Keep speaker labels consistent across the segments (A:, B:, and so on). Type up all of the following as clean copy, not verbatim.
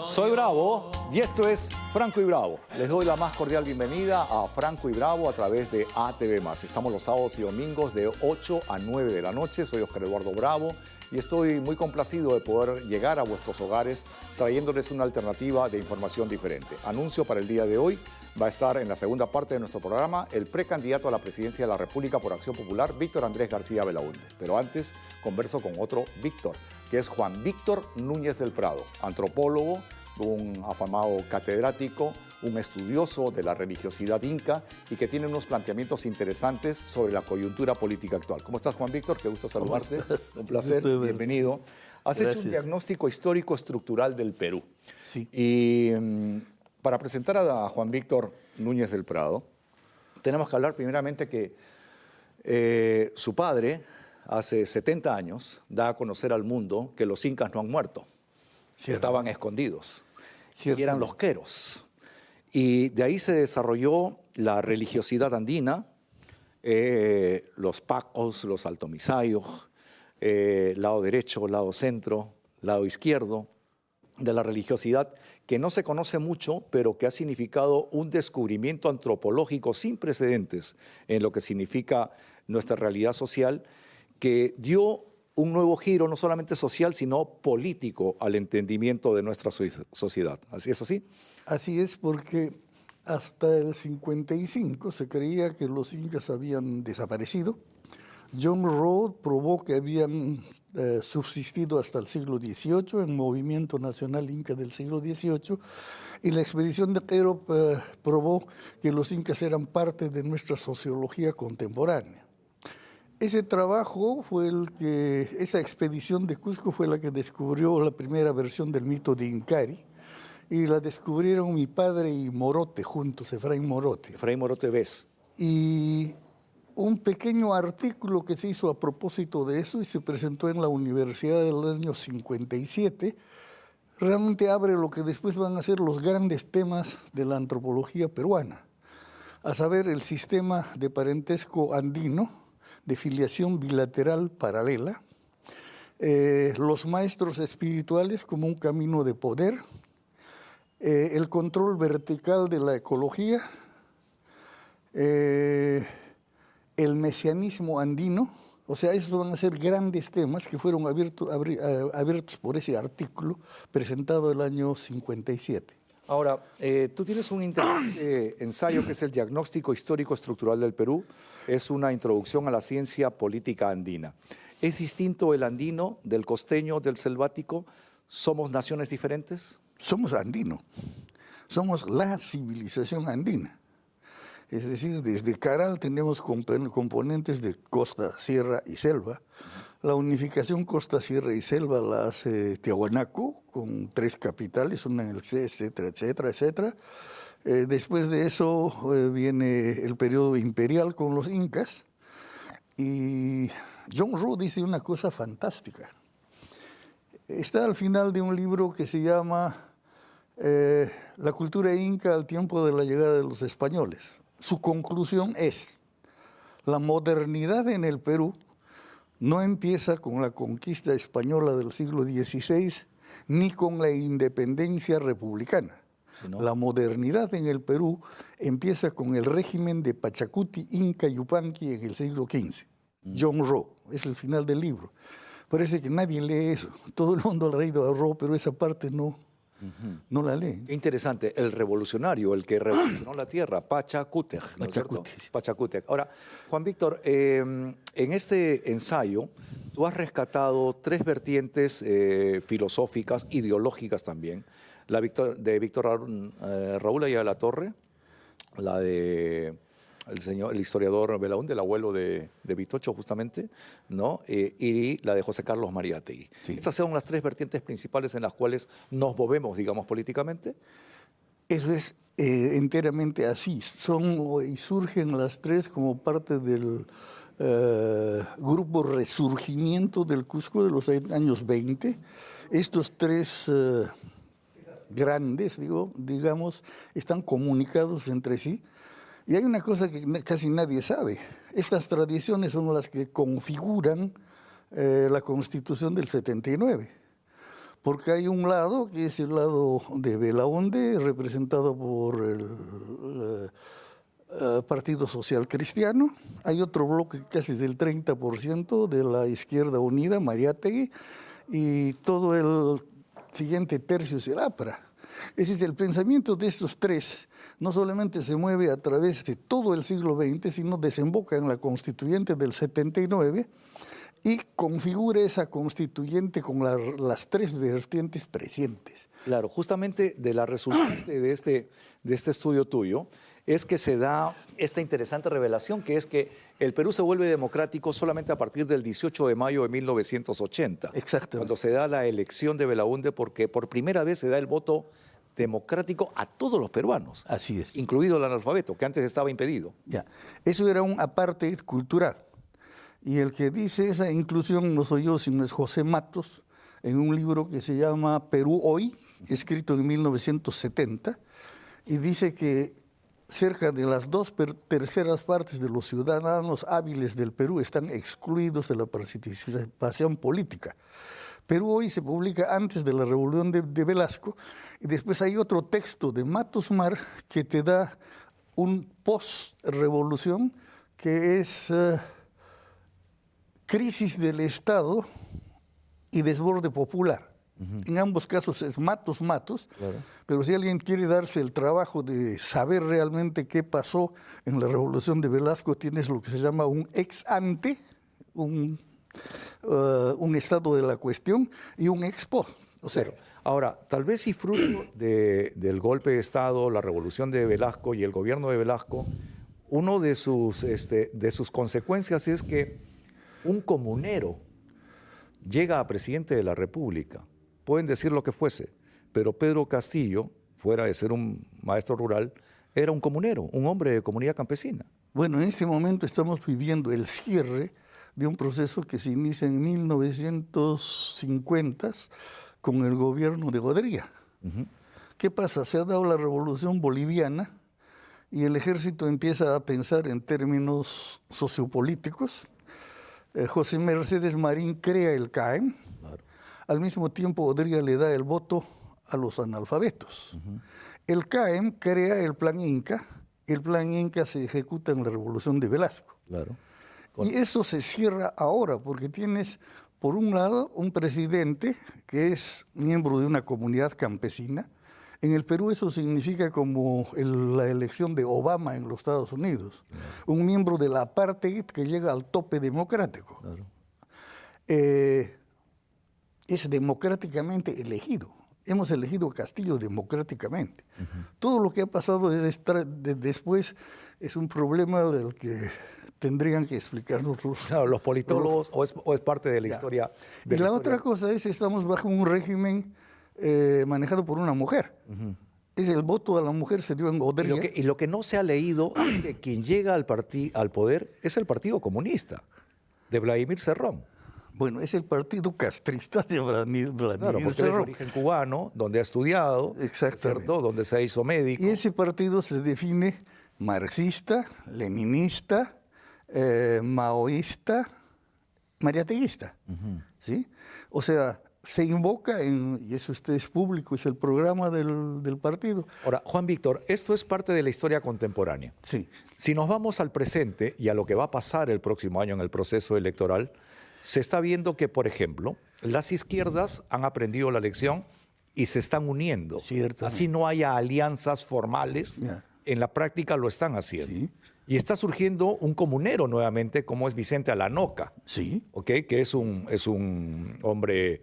A: Soy Bravo y esto es Franco y Bravo. Les doy la más cordial bienvenida a Franco y Bravo a través de ATV+. Estamos los sábados y domingos de 8 a 9 de la noche. Soy Oscar Eduardo Bravo y estoy muy complacido de poder llegar a vuestros hogares trayéndoles una alternativa de información diferente. Anuncio para el día de hoy: va a estar en la segunda parte de nuestro programa el precandidato a la presidencia de la República por Acción Popular, Víctor Andrés García Belaúnde. Pero antes converso con otro Víctor, que es Juan Víctor Núñez del Prado, antropólogo, un afamado catedrático, un estudioso de la religiosidad inca y que tiene unos planteamientos interesantes sobre la coyuntura política actual. ¿Cómo estás, Juan Víctor? Qué gusto saludarte. Un placer, bienvenido. Has hecho un diagnóstico histórico estructural del Perú.
B: Sí.
A: Y para presentar a Juan Víctor Núñez del Prado, tenemos que hablar primeramente que su padre, hace 70 años, da a conocer al mundo que los incas no han muerto. Estaban escondidos. Y eran los queros. Y de ahí se desarrolló la religiosidad andina, los pacos, los altomisayos, lado derecho, lado centro, lado izquierdo, de la religiosidad que no se conoce mucho, pero que ha significado un descubrimiento antropológico sin precedentes en lo que significa nuestra realidad social, que dio un nuevo giro, no solamente social, sino político al entendimiento de nuestra sociedad. ¿Así es así?
B: Así es, porque hasta el 55 se creía que los incas habían desaparecido. John Roe probó que habían subsistido hasta el siglo XVIII, en Movimiento Nacional Inca del siglo XVIII, y la expedición de Quero probó que los incas eran parte de nuestra sociología contemporánea. Ese trabajo fue esa expedición de Cusco fue la que descubrió la primera versión del mito de Incari, y la descubrieron mi padre y Morote juntos, Efraín Morote.
A: Efraín Morote Vez.
B: Y un pequeño artículo que se hizo a propósito de eso y se presentó en la universidad del año 57, realmente abre lo que después van a ser los grandes temas de la antropología peruana, a saber, el sistema de parentesco andino, de filiación bilateral paralela, los maestros espirituales como un camino de poder, el control vertical de la ecología, el mesianismo andino. O sea, esos van a ser grandes temas que fueron abiertos por ese artículo presentado el año 57.
A: Ahora, tú tienes un interesante ensayo que es el Diagnóstico Histórico Estructural del Perú. Es una introducción a la ciencia política andina. ¿Es distinto el andino del costeño, del selvático? ¿Somos naciones diferentes?
B: Somos andinos. Somos la civilización andina. Es decir, desde Caral tenemos componentes de costa, sierra y selva. La unificación costa, sierra y selva la hace Tiahuanaco, con 3 capitales, una en el C, etcétera, etcétera, etcétera. Después de eso viene el periodo imperial con los incas. Y John Roe dice una cosa fantástica. Está al final de un libro que se llama La cultura inca al tiempo de la llegada de los españoles. Su conclusión es: la modernidad en el Perú no empieza con la conquista española del siglo XVI ni con la independencia republicana. ¿No? La modernidad en el Perú empieza con el régimen de Pachacuti, Inca y Yupanqui en el siglo XV. John Roe, es el final del libro. Parece que nadie lee eso. Todo el mundo ha leído a Roe, pero esa parte no la lee.
A: Qué interesante. El revolucionario, el que revolucionó la tierra, Pachacútec. ¿No es cierto? Pachacútec. Ahora, Juan Víctor, en este ensayo tú has rescatado 3 vertientes filosóficas, ideológicas también. La de Víctor Raúl Ayala Torre, la de el historiador Belaúnde, el abuelo de Vitocho justamente, ¿no? Y la de José Carlos Mariátegui. Sí. Estas son las 3 vertientes principales en las cuales nos movemos, digamos, políticamente.
B: Eso es enteramente así. Y surgen las 3 como parte del grupo Resurgimiento del Cusco de los años 20. Estos 3 grandes, digamos, están comunicados entre sí. Y hay una cosa que casi nadie sabe. Estas tradiciones son las que configuran la Constitución del 79. porque hay un lado, que es el lado de Belaúnde, representado por el Partido Social Cristiano. Hay otro bloque casi del 30% de la Izquierda Unida, Mariátegui, y todo el siguiente tercio es el APRA. Ese es el pensamiento de estos tres. No solamente se mueve a través de todo el siglo XX, sino desemboca en la constituyente del 79 y configura esa constituyente con las tres vertientes presentes.
A: Claro, justamente de la resultante de este estudio tuyo es que se da esta interesante revelación, que es que el Perú se vuelve democrático solamente a partir del 18 de mayo de 1980.
B: Exacto.
A: Cuando se da la elección de Belaúnde, porque por primera vez se da el voto democrático a todos los peruanos.
B: Así es.
A: Incluido el analfabeto, que antes estaba impedido.
B: Ya. Eso era un apartheid cultural. Y el que dice esa inclusión no soy yo, sino es José Matos, en un libro que se llama Perú Hoy, escrito en 1970, y dice que cerca de las terceras partes de los ciudadanos hábiles del Perú están excluidos de la participación política. Perú Hoy se publica antes de la revolución de Velasco, y después hay otro texto de Matos Mar que te da un post-revolución que es crisis del Estado y desborde popular. En ambos casos es Matos, claro. Pero si alguien quiere darse el trabajo de saber realmente qué pasó en la revolución de Velasco, tienes lo que se llama un ex ante, un estado de la cuestión, y un ex post. O sea,
A: ahora, tal vez si fruto del golpe de Estado, la revolución de Velasco y el gobierno de Velasco, uno de sus consecuencias es que un comunero llega a presidente de la República. Pueden decir lo que fuese, pero Pedro Castillo, fuera de ser un maestro rural, era un comunero, un hombre de comunidad campesina.
B: Bueno, en este momento estamos viviendo el cierre de un proceso que se inicia en 1950 con el gobierno de Godría. ¿Qué pasa? Se ha dado la revolución boliviana y el ejército empieza a pensar en términos sociopolíticos. José Mercedes Marín crea el CAEM. Claro. Al mismo tiempo, Godría le da el voto a los analfabetos. El CAEM crea el Plan Inca. El Plan Inca se ejecuta en la Revolución de Velasco.
A: Claro.
B: Y eso se cierra ahora, porque tienes, por un lado, un presidente que es miembro de una comunidad campesina. En el Perú eso significa como la elección de Obama en los Estados Unidos. Claro. Un miembro de la apartheid que llega al tope democrático. Claro. Es democráticamente elegido. Hemos elegido Castillo democráticamente. Todo lo que ha pasado después es un problema del que tendrían que explicarnos
A: los politólogos, o es parte de la historia.
B: Y la otra cosa es que estamos bajo un régimen manejado por una mujer. Es el voto a la mujer se dio en Godría.
A: Y lo que no se ha leído es que quien llega al poder es el Partido Comunista, de Vladimir Cerrón.
B: Bueno, es el partido castrista de Vladimir
A: claro, porque
B: Cerrón.
A: Es de origen cubano, donde ha estudiado, ¿cierto? Donde se hizo médico.
B: Y ese partido se define marxista, leninista, maoísta, mariateguista. ¿Sí? O sea, se invoca, y eso es público, es el programa del partido.
A: Ahora, Juan Víctor, esto es parte de la historia contemporánea.
B: Sí.
A: Si nos vamos al presente y a lo que va a pasar el próximo año en el proceso electoral, se está viendo que, por ejemplo, las izquierdas han aprendido la lección y se están uniendo. Así no haya alianzas formales, en la práctica lo están haciendo. Sí. Y está surgiendo un comunero nuevamente, como es Vicente Alanoca,
B: sí.
A: ¿Okay? Que es un hombre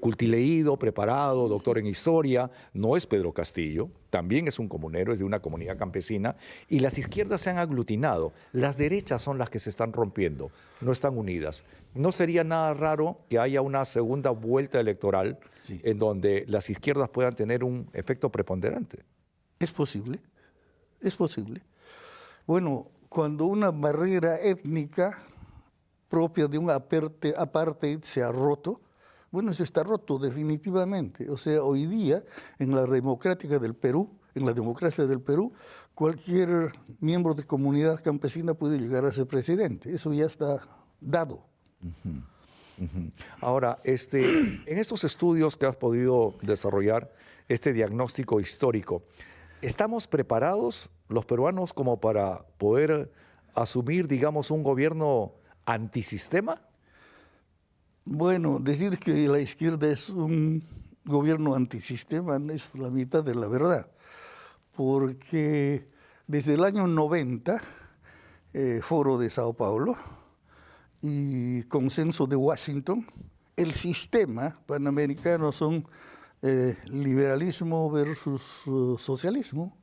A: cultileído, preparado, doctor en historia. No es Pedro Castillo, también es un comunero, es de una comunidad campesina. Y las izquierdas se han aglutinado. Las derechas son las que se están rompiendo, no están unidas. No sería nada raro que haya una segunda vuelta electoral en donde las izquierdas puedan tener un efecto preponderante.
B: Es posible, es posible. Bueno, cuando una barrera étnica propia de un apartheid se ha roto, bueno, eso está roto definitivamente. O sea, hoy día, en la democracia del Perú, cualquier miembro de comunidad campesina puede llegar a ser presidente. Eso ya está dado.
A: Ujú. Ahora, en estos estudios que has podido desarrollar, este diagnóstico histórico, ¿estamos preparados los peruanos como para poder asumir, digamos, un gobierno antisistema?
B: Bueno, decir que la izquierda es un gobierno antisistema es la mitad de la verdad, porque desde el año 90, Foro de Sao Paulo y Consenso de Washington, el sistema panamericano son liberalismo versus socialismo.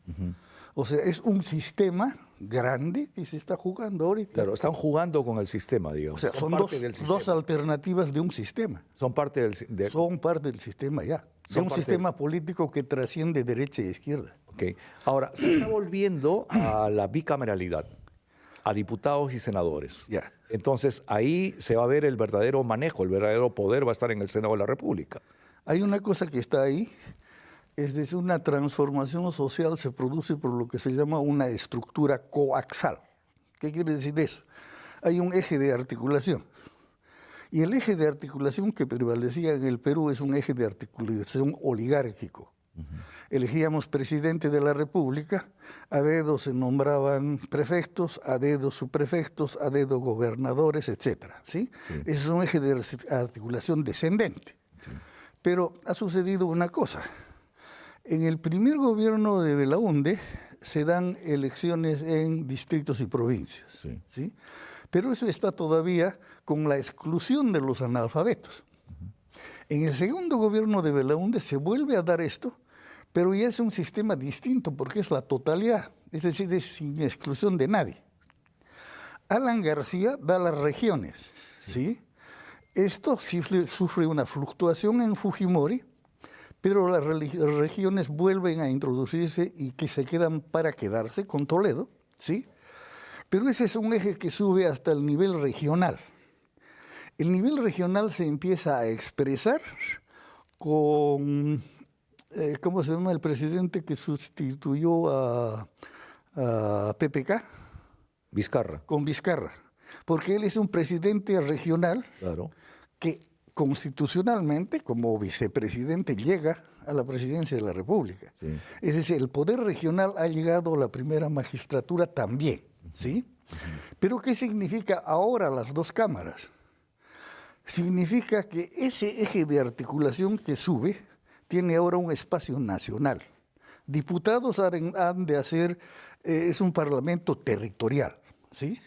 B: O sea, es un sistema grande que se está jugando ahorita.
A: Claro, están jugando con el sistema,
B: O
A: digamos.
B: sea, son dos alternativas de un sistema.
A: Son parte
B: Son parte del sistema ya. De un sistema político que trasciende derecha e izquierda.
A: Ok. Ahora, se está volviendo a la bicameralidad, a diputados y senadores.
B: Ya.
A: Entonces, ahí se va a ver el verdadero manejo, el verdadero poder va a estar en el Senado de la República.
B: Hay una cosa que está ahí, es decir, una transformación social se produce por lo que se llama una estructura coaxal. ¿Qué quiere decir eso? Hay un eje de articulación. Y el eje de articulación que prevalecía en el Perú es un eje de articulación oligárquico. Elegíamos presidente de la República, a dedo se nombraban prefectos, a dedo subprefectos, a dedo gobernadores, etc. ¿Sí? Ese es un eje de articulación descendente. Sí. Pero ha sucedido una cosa. En el primer gobierno de Belaúnde se dan elecciones en distritos y provincias. Sí. ¿Sí? Pero eso está todavía con la exclusión de los analfabetos. En el segundo gobierno de Belaúnde se vuelve a dar esto, pero ya es un sistema distinto porque es la totalidad, es decir, es sin exclusión de nadie. Alan García da las regiones, ¿sí? Esto sufre una fluctuación en Fujimori, pero las regiones vuelven a introducirse y que se quedan para quedarse con Toledo, ¿sí? Pero ese es un eje que sube hasta el nivel regional. El nivel regional se empieza a expresar con, ¿cómo se llama el presidente que sustituyó a PPK?
A: Vizcarra.
B: Con Vizcarra. Porque él es un presidente regional,
A: claro,
B: que constitucionalmente, como vicepresidente, llega a la presidencia de la República. Sí. Es decir, el poder regional ha llegado a la primera magistratura también, ¿sí? Pero ¿qué significa ahora las dos cámaras? Significa que ese eje de articulación que sube tiene ahora un espacio nacional. Diputados han de hacer, es un parlamento territorial, ¿sí?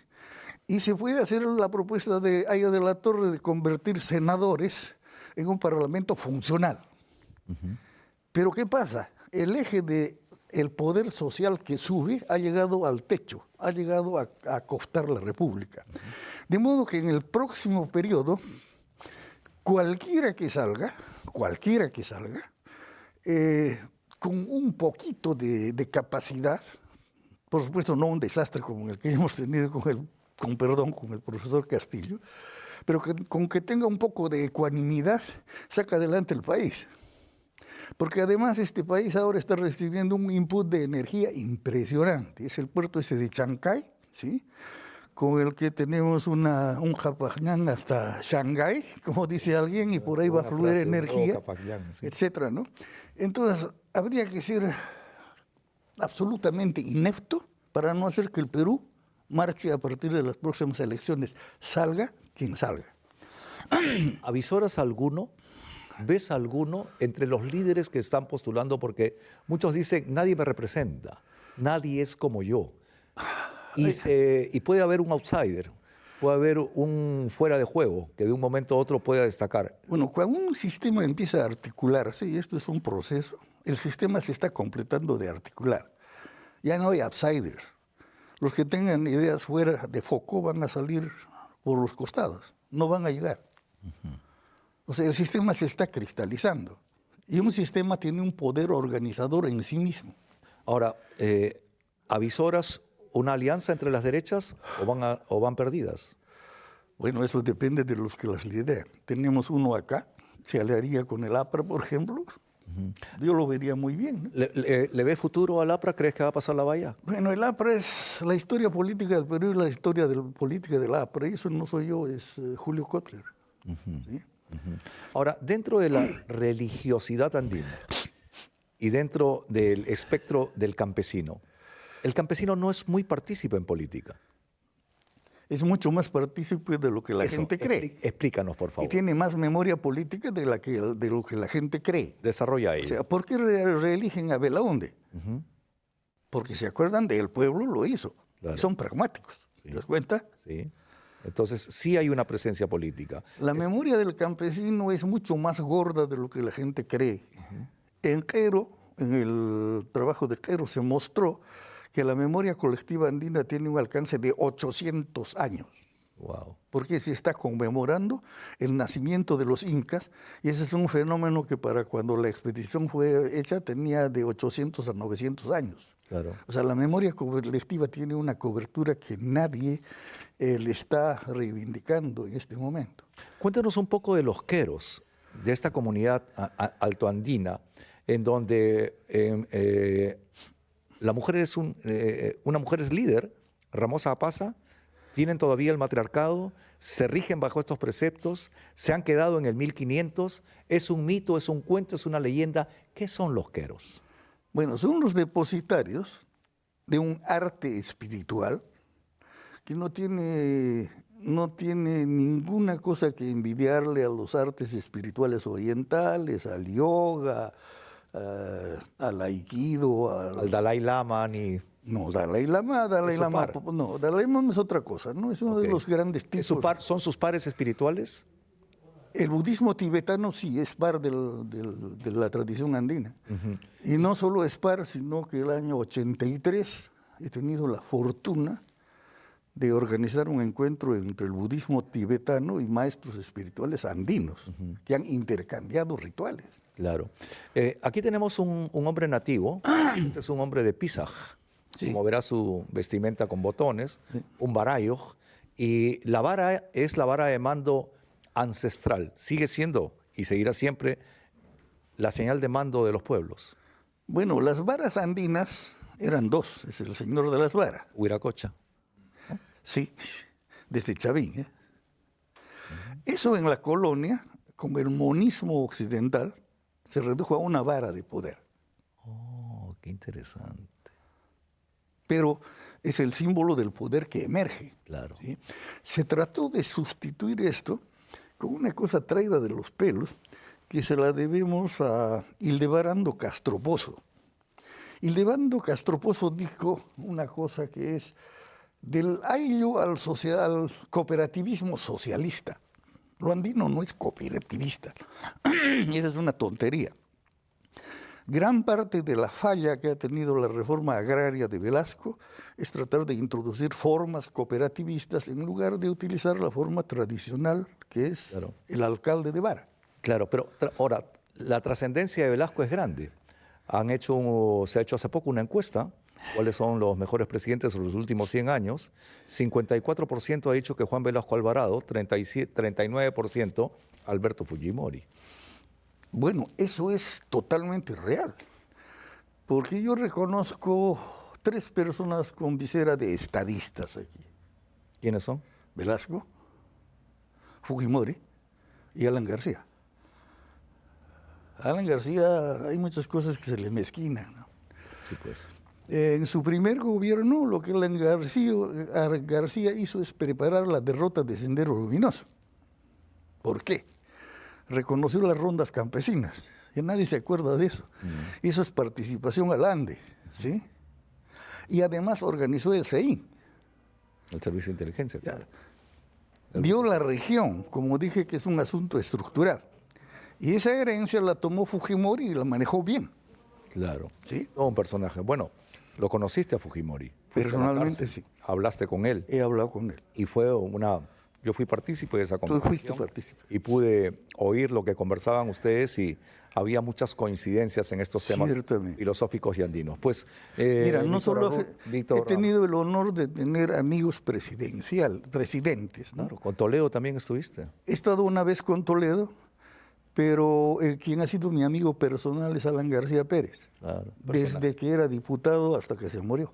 B: Y se puede hacer la propuesta de Aya de la Torre de convertir senadores en un parlamento funcional. Pero ¿qué pasa? El eje del poder social que sube ha llegado al techo, ha llegado a costar la República. De modo que en el próximo periodo, cualquiera que salga, con un poquito de capacidad, por supuesto no un desastre como el que hemos tenido con el profesor Castillo, pero con que tenga un poco de ecuanimidad, saca adelante el país. Porque además este país ahora está recibiendo un input de energía impresionante. Es el puerto ese de Chancay, ¿sí? Con el que tenemos un Japajñán hasta Shanghái, como dice alguien, y por ahí va a fluir energía, sí, etcétera, ¿no? Entonces, habría que ser absolutamente inepto para no hacer que el Perú marche a partir de las próximas elecciones, salga quien salga.
A: ¿Avisoras alguno? ¿Ves alguno entre los líderes que están postulando? Porque muchos dicen, nadie me representa, nadie es como yo. Y puede haber un outsider, puede haber un fuera de juego que de un momento a otro pueda destacar.
B: Bueno, cuando un sistema empieza a articularse, y esto es un proceso, el sistema se está completando de articular. Ya no hay outsiders. Los que tengan ideas fuera de foco van a salir por los costados, no van a llegar. O sea, el sistema se está cristalizando y un sistema tiene un poder organizador en sí mismo.
A: Ahora, ¿avisoras una alianza entre las derechas o van perdidas?
B: Bueno, eso depende de los que las lideran. Tenemos uno acá, se aliaría con el APRA, por ejemplo. Yo lo vería muy bien, ¿no?
A: ¿Le ves futuro al APRA? ¿Crees que va a pasar la valla?
B: Bueno, el APRA es la historia política del Perú y la historia política del APRA. Y eso no soy yo, es Julio Kotler. ¿sí?
A: Ahora, dentro de la religiosidad andina y dentro del espectro del campesino, el campesino no es muy partícipe en política.
B: Es mucho más partícipe de lo que la gente cree.
A: Explícanos, por
B: Y
A: favor.
B: tiene más memoria política de lo que la gente cree.
A: Desarrolla
B: O
A: ello.
B: sea, ¿por qué reeligen a Belaúnde? Porque se acuerdan del pueblo lo hizo.
A: Claro.
B: Y son pragmáticos. ¿Te das cuenta?
A: Sí. Entonces, sí hay una presencia política.
B: La memoria del campesino es mucho más gorda de lo que la gente cree. En Quero, en el trabajo de Quero, se mostró que la memoria colectiva andina tiene un alcance de 800 años.
A: Wow.
B: Porque se está conmemorando el nacimiento de los incas, y ese es un fenómeno que para cuando la expedición fue hecha tenía de 800 a 900 años.
A: Claro.
B: O sea, la memoria colectiva tiene una cobertura que nadie le está reivindicando en este momento.
A: Cuéntanos un poco de los queros, de esta comunidad altoandina, en donde la mujer es una mujer es líder, Ramosa Apaza. Tienen todavía el matriarcado, se rigen bajo estos preceptos, se han quedado en el 1500, es un mito, es un cuento, es una leyenda. ¿Qué son los queros?
B: Bueno, son los depositarios de un arte espiritual que no tiene ninguna cosa que envidiarle a los artes espirituales orientales, al yoga, al aikido,
A: Al Dalai Lama ni...
B: No, Dalai Lama, no, Dalai Lama es otra cosa, ¿no? Es uno de los grandes tipos.
A: ¿Son sus pares espirituales?
B: El budismo tibetano sí es par de la tradición andina. Y no solo es par, sino que el año 83 he tenido la fortuna de organizar un encuentro entre el budismo tibetano y maestros espirituales andinos, que han intercambiado rituales.
A: Claro. Aquí tenemos un hombre nativo, este es un hombre de Pisaj.
B: Sí.
A: Como verá su vestimenta con botones, un barayo, y la vara es la vara de mando ancestral. Sigue siendo y seguirá siempre la señal de mando de los pueblos.
B: Bueno, las varas andinas eran dos, es el señor de las varas.
A: Huiracocha.
B: Sí, desde Chavín. Eso en la colonia, como el monismo occidental, se redujo a una vara de poder.
A: Oh, qué interesante.
B: Pero es el símbolo del poder que emerge.
A: Claro.
B: ¿Sí? Se trató de sustituir esto con una cosa traída de los pelos que se la debemos a Ildebarando Castroposo. Ildebarando Castroposo dijo una cosa que es del ayllo al cooperativismo socialista. Lo andino no es cooperativista. Y esa es una tontería. Gran parte de la falla que ha tenido la reforma agraria de Velasco es tratar de introducir formas cooperativistas en lugar de utilizar la forma tradicional que es el alcalde de vara.
A: Claro, pero ahora, la trascendencia de Velasco es grande. Se ha hecho hace poco una encuesta, cuáles son los mejores presidentes de los últimos 100 años. 54% ha dicho que Juan Velasco Alvarado, 39% Alberto Fujimori.
B: Bueno, eso es totalmente real, porque yo reconozco 3 personas con visera de estadistas aquí.
A: ¿Quiénes son?
B: Velasco, Fujimori y Alan García. A Alan García hay muchas cosas que se le mezquinan, ¿no?
A: Sí, pues.
B: En su primer gobierno, lo que Alan García hizo es preparar la derrota de Sendero Luminoso. ¿Por qué? Reconoció las rondas campesinas, y nadie se acuerda de eso. Eso es participación al Ande, ¿sí? Y además organizó el CEIN.
A: El Servicio de Inteligencia. Claro.
B: Vio la región, como dije, que es un asunto estructural. Y esa herencia la tomó Fujimori y la manejó bien.
A: Claro.
B: ¿Sí?
A: Todo un personaje. Bueno, lo conociste a Fujimori.
B: Personalmente sí.
A: Hablaste con él.
B: He hablado con él.
A: Y fue yo fui partícipe de esa conversación.
B: Tú fuiste partícipe.
A: Y pude oír lo que conversaban ustedes y había muchas coincidencias en estos temas filosóficos y andinos. Pues,
B: mira, no solo
A: Víctor,
B: he tenido el honor de tener amigos presidentes, ¿no?
A: Claro, con Toledo también estuviste.
B: He estado una vez con Toledo, pero quien ha sido mi amigo personal es Alan García Pérez.
A: Claro,
B: desde que era diputado hasta que se murió.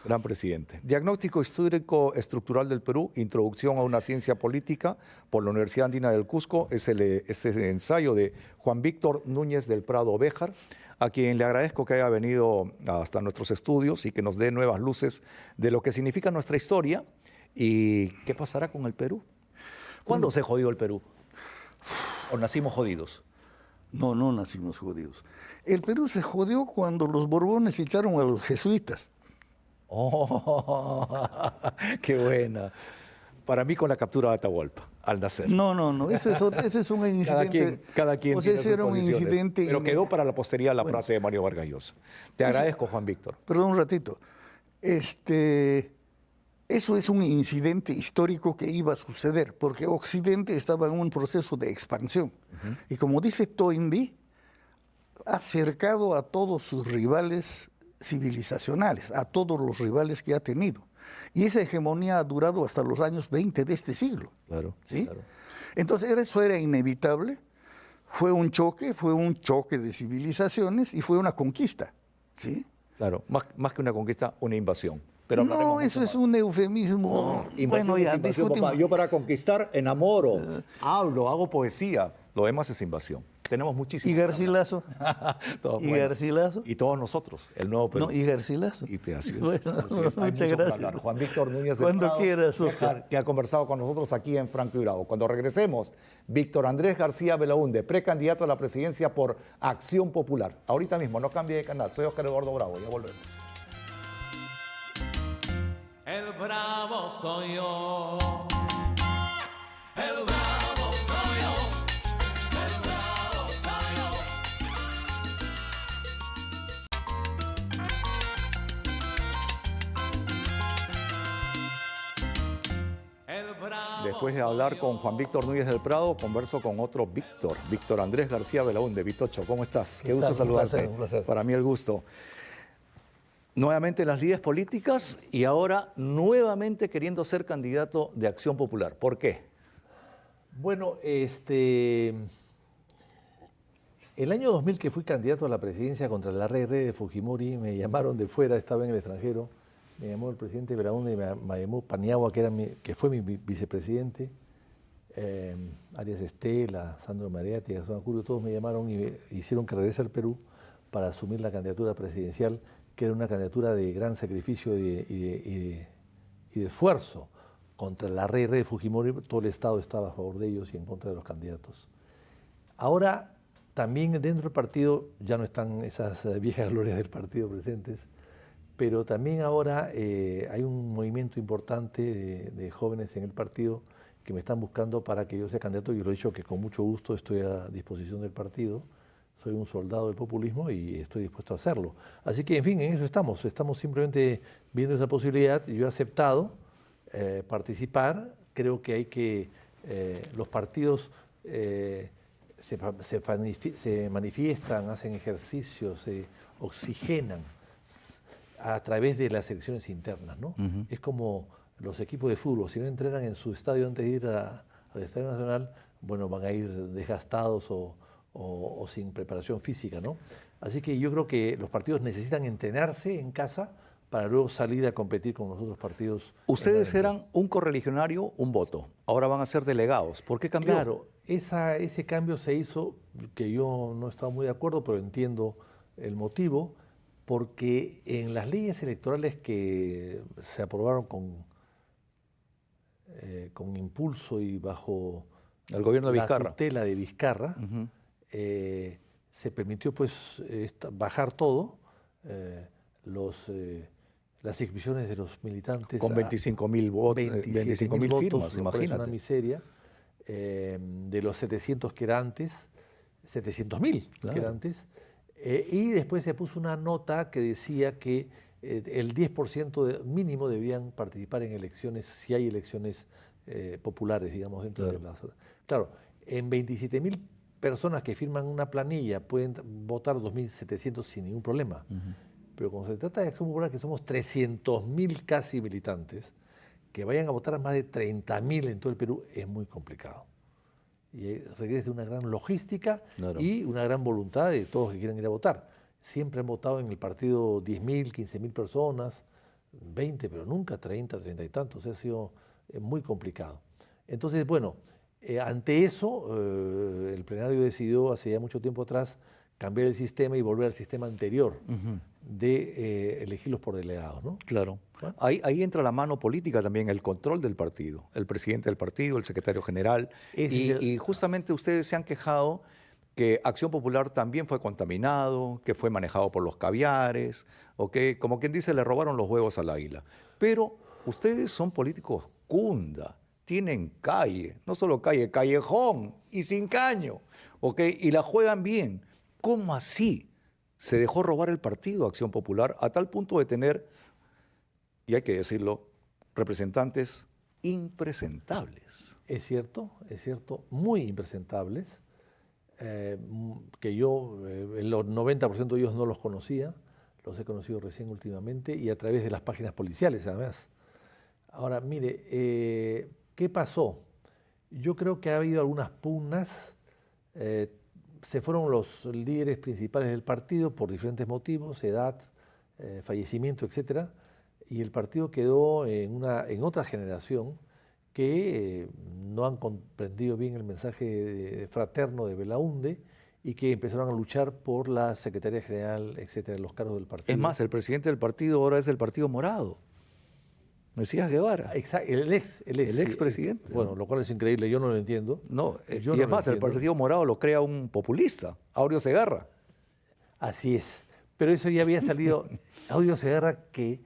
A: Gran presidente. Diagnóstico histórico estructural del Perú, introducción a una ciencia política por la Universidad Andina del Cusco, es el ensayo de Juan Víctor Núñez del Prado Béjar, a quien le agradezco que haya venido hasta nuestros estudios y que nos dé nuevas luces de lo que significa nuestra historia y qué pasará con el Perú. ¿Cuándo se jodió el Perú? ¿O nacimos jodidos?
B: No, no nacimos jodidos. El Perú se jodió cuando los Borbones echaron a los jesuitas.
A: ¡Oh! ¡Qué buena! Para mí con la captura de Atahualpa, al nacer.
B: No, ese es un incidente.
A: Cada quien
B: o sea,
A: tiene
B: ese
A: sus
B: era un
A: posiciones,
B: incidente.
A: pero quedó para la posteridad la frase de Mario Vargas Llosa. Te agradezco, Juan Víctor.
B: Perdón un ratito. Eso es un incidente histórico que iba a suceder, porque Occidente estaba en un proceso de expansión. Y como dice Toynbee, ha cercado a todos sus rivales civilizacionales, a todos los rivales que ha tenido. Y esa hegemonía ha durado hasta los años 20 de este siglo.
A: Claro,
B: ¿sí?
A: claro.
B: Entonces eso era inevitable, fue un choque de civilizaciones y fue una conquista. ¿Sí?
A: Claro, más que una conquista, una invasión. Pero
B: no, eso es un eufemismo.
A: Bueno, ya discutimos. Yo para conquistar enamoro, hablo, hago poesía. Lo demás es invasión. Tenemos muchísimo.
B: ¿Y Garcilaso?
A: ¿Y
B: Garcilaso?
A: Y todos nosotros, el nuevo Perú.
B: No, ¿y Garcilaso?
A: Y así es.
B: Bueno,
A: así es.
B: muchas gracias.
A: Juan Víctor Núñez del
B: Cuando
A: Prado,
B: quieras, Oscar.
A: que ha conversado con nosotros aquí en Franco y Bravo. Cuando regresemos, Víctor Andrés García Belaúnde, precandidato a la presidencia por Acción Popular. Ahorita mismo, no cambie de canal. Soy Oscar Eduardo Bravo, ya volvemos.
C: El bravo soy yo. El bravo soy yo. El bravo soy yo. El bravo.
A: Después de hablar con Juan Víctor Núñez del Prado, converso con otro Víctor, Víctor Andrés García Belaúnde. Vitocho, ¿cómo estás? Qué gusto saludarte.
B: Un placer.
A: Para mí el gusto. Nuevamente en las lides políticas y ahora nuevamente queriendo ser candidato de Acción Popular. ¿Por qué?
D: Bueno, el año 2000 que fui candidato a la presidencia contra la red de Fujimori, me llamaron de fuera, estaba en el extranjero, me llamó el presidente Belaúnde y me llamó Paniagua, que fue mi vicepresidente, Arias Estela, Sandro Mariatti, Gastón Acurio, todos me llamaron y me hicieron que regrese al Perú para asumir la candidatura presidencial, que era una candidatura de gran sacrificio y de esfuerzo contra la red de Fujimori. Todo el Estado estaba a favor de ellos y en contra de los candidatos. Ahora, también dentro del partido, ya no están esas viejas glorias del partido presentes, pero también ahora hay un movimiento importante de jóvenes en el partido que me están buscando para que yo sea candidato. Yo lo he dicho que con mucho gusto estoy a disposición del partido. Soy un soldado del populismo y estoy dispuesto a hacerlo. Así que, en fin, en eso estamos. Estamos simplemente viendo esa posibilidad. Yo he aceptado participar. Creo que hay que... los partidos se manifiestan, hacen ejercicios, se oxigenan a través de las elecciones internas, ¿no? Es como los equipos de fútbol. Si no entrenan en su estadio antes de ir al Estadio Nacional, bueno, van a ir desgastados o sin preparación física, ¿no? Así que yo creo que los partidos necesitan entrenarse en casa para luego salir a competir con los otros partidos.
A: Ustedes eran un correligionario, un voto. Ahora van a ser delegados. ¿Por qué cambió?
D: Claro, ese cambio se hizo, que yo no estaba muy de acuerdo, pero entiendo el motivo, porque en las leyes electorales que se aprobaron con impulso y bajo
A: el gobierno de Vizcarra,
D: la tutela de Vizcarra, se permitió pues bajar todo, las inscripciones de los militantes
A: con 25.000 votos, 25.000 firmas, imagínate.
D: Es una miseria, de los 700 que era antes, 700.000 claro. que era antes, y después se puso una nota que decía que el 10% mínimo debían participar en elecciones, si hay elecciones populares, digamos, dentro
A: claro.
D: de las... Claro, en 27.000 personas que firman una planilla pueden votar 2.700 sin ningún problema. Pero cuando se trata de Acción Popular, que somos 300.000 casi militantes, que vayan a votar a más de 30.000 en todo el Perú, es muy complicado. Y requiere de una gran logística claro. y una gran voluntad de todos que quieren ir a votar. Siempre han votado en el partido 10.000, 15.000 personas, 20, pero nunca 30, 30 y tantos. Ha sido muy complicado. Entonces, bueno, ante eso, el plenario decidió hace ya mucho tiempo atrás cambiar el sistema y volver al sistema anterior de elegirlos por delegados, ¿no?
A: Claro. Ahí entra la mano política también, el control del partido, el presidente del partido, el secretario general. Y justamente ustedes se han quejado que Acción Popular también fue contaminado, que fue manejado por los caviares, o que, como quien dice, le robaron los huevos al águila. Pero ustedes son políticos cunda, tienen calle, no solo calle, callejón y sin caño, ¿ok? Y la juegan bien. ¿Cómo así se dejó robar el partido Acción Popular a tal punto de tener, y hay que decirlo, representantes impresentables?
D: Es cierto, muy impresentables, que yo, el 90% de ellos no los conocía, los he conocido recién últimamente y a través de las páginas policiales además. Ahora, mire, ¿qué pasó? Yo creo que ha habido algunas pugnas, se fueron los líderes principales del partido por diferentes motivos, edad, fallecimiento, etcétera, y el partido quedó en otra generación que no han comprendido bien el mensaje fraterno de Belaúnde y que empezaron a luchar por la Secretaría General, etcétera, los cargos del partido.
A: Es más, el presidente del partido ahora es del Partido Morado, Mesías Guevara.
D: Exacto, el
A: expresidente.
D: Bueno, lo cual es increíble, yo no lo entiendo.
A: No,
D: Yo
A: y
D: no
A: es
D: lo
A: más, el
D: entiendo.
A: Partido Morado lo crea un populista, Aureo Segarra.
D: Así es. Pero eso ya había salido. Aureo Segarra, que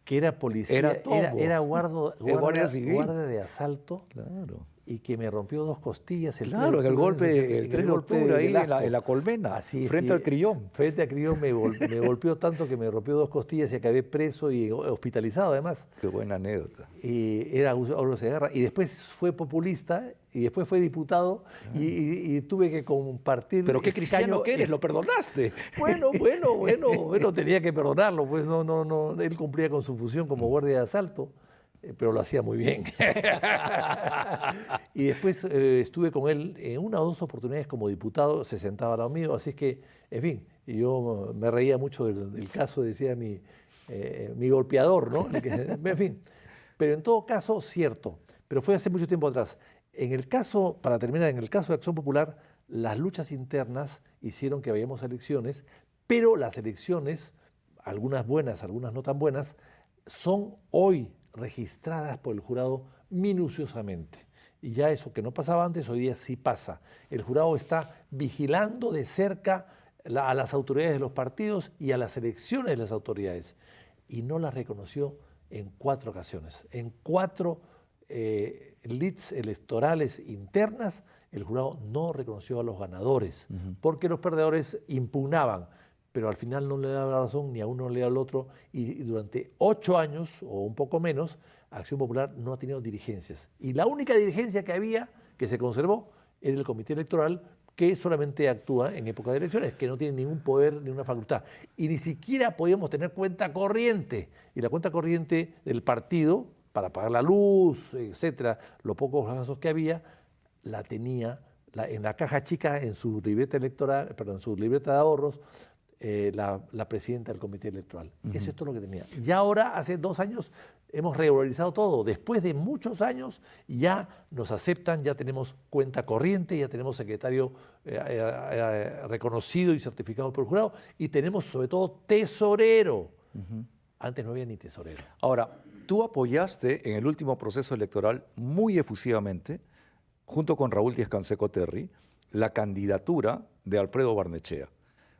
D: era policía,
A: Era tomo.
D: era
A: Guardia civil.
D: guardia de asalto,
A: Claro.
D: y que me rompió 2 costillas.
A: Claro, en el golpe, el 3 de octubre, ahí en la Colmena,
D: Así es,
A: frente
D: sí.
A: al Crillón.
D: Frente al Crillón me golpeó tanto que me rompió 2 costillas y acabé preso y hospitalizado además.
A: Qué buena anécdota.
D: Y era Aureo Segarra, y después fue populista, y después fue diputado, y tuve que compartir.
A: Pero qué
D: escaño-
A: cristiano que eres, lo perdonaste.
D: Bueno, tenía que perdonarlo, pues no, él cumplía con su función como guardia de asalto, pero lo hacía muy bien. Y después estuve con él en 1 o 2 oportunidades como diputado, se sentaba al lado mío, así es que, en fin, yo me reía mucho del caso, decía mi golpeador, ¿no? En fin, pero en todo caso, cierto, pero fue hace mucho tiempo atrás. En el caso, para terminar, en el caso de Acción Popular, las luchas internas hicieron que vayamos a elecciones, pero las elecciones, algunas buenas, algunas no tan buenas, son hoy registradas por el jurado minuciosamente. Y ya eso que no pasaba antes, hoy día sí pasa. El jurado está vigilando de cerca a las autoridades de los partidos y a las elecciones de las autoridades. Y no las reconoció en 4 ocasiones. En 4 leads electorales internas, el jurado no reconoció a los ganadores, porque los perdedores impugnaban, pero al final no le daba la razón ni a uno ni al otro, y durante 8 años o un poco menos, Acción Popular no ha tenido dirigencias. Y la única dirigencia que había, que se conservó, era el Comité Electoral, que solamente actúa en época de elecciones, que no tiene ningún poder ni una facultad. Y ni siquiera podíamos tener cuenta corriente. Y la cuenta corriente del partido, para pagar la luz, etcétera, los pocos gastos que había, la tenía en la caja chica, en su libreta electoral, perdón, en su libreta de ahorros, la presidenta del Comité Electoral. Eso es todo lo que tenía. Y ahora, hace 2 años, hemos regularizado todo. Después de muchos años, ya nos aceptan, ya tenemos cuenta corriente, ya tenemos secretario reconocido y certificado por el jurado, y tenemos sobre todo tesorero. Antes no había ni tesorero.
A: Ahora, tú apoyaste en el último proceso electoral muy efusivamente, junto con Raúl Díaz Canseco Terry, la candidatura de Alfredo Barnechea.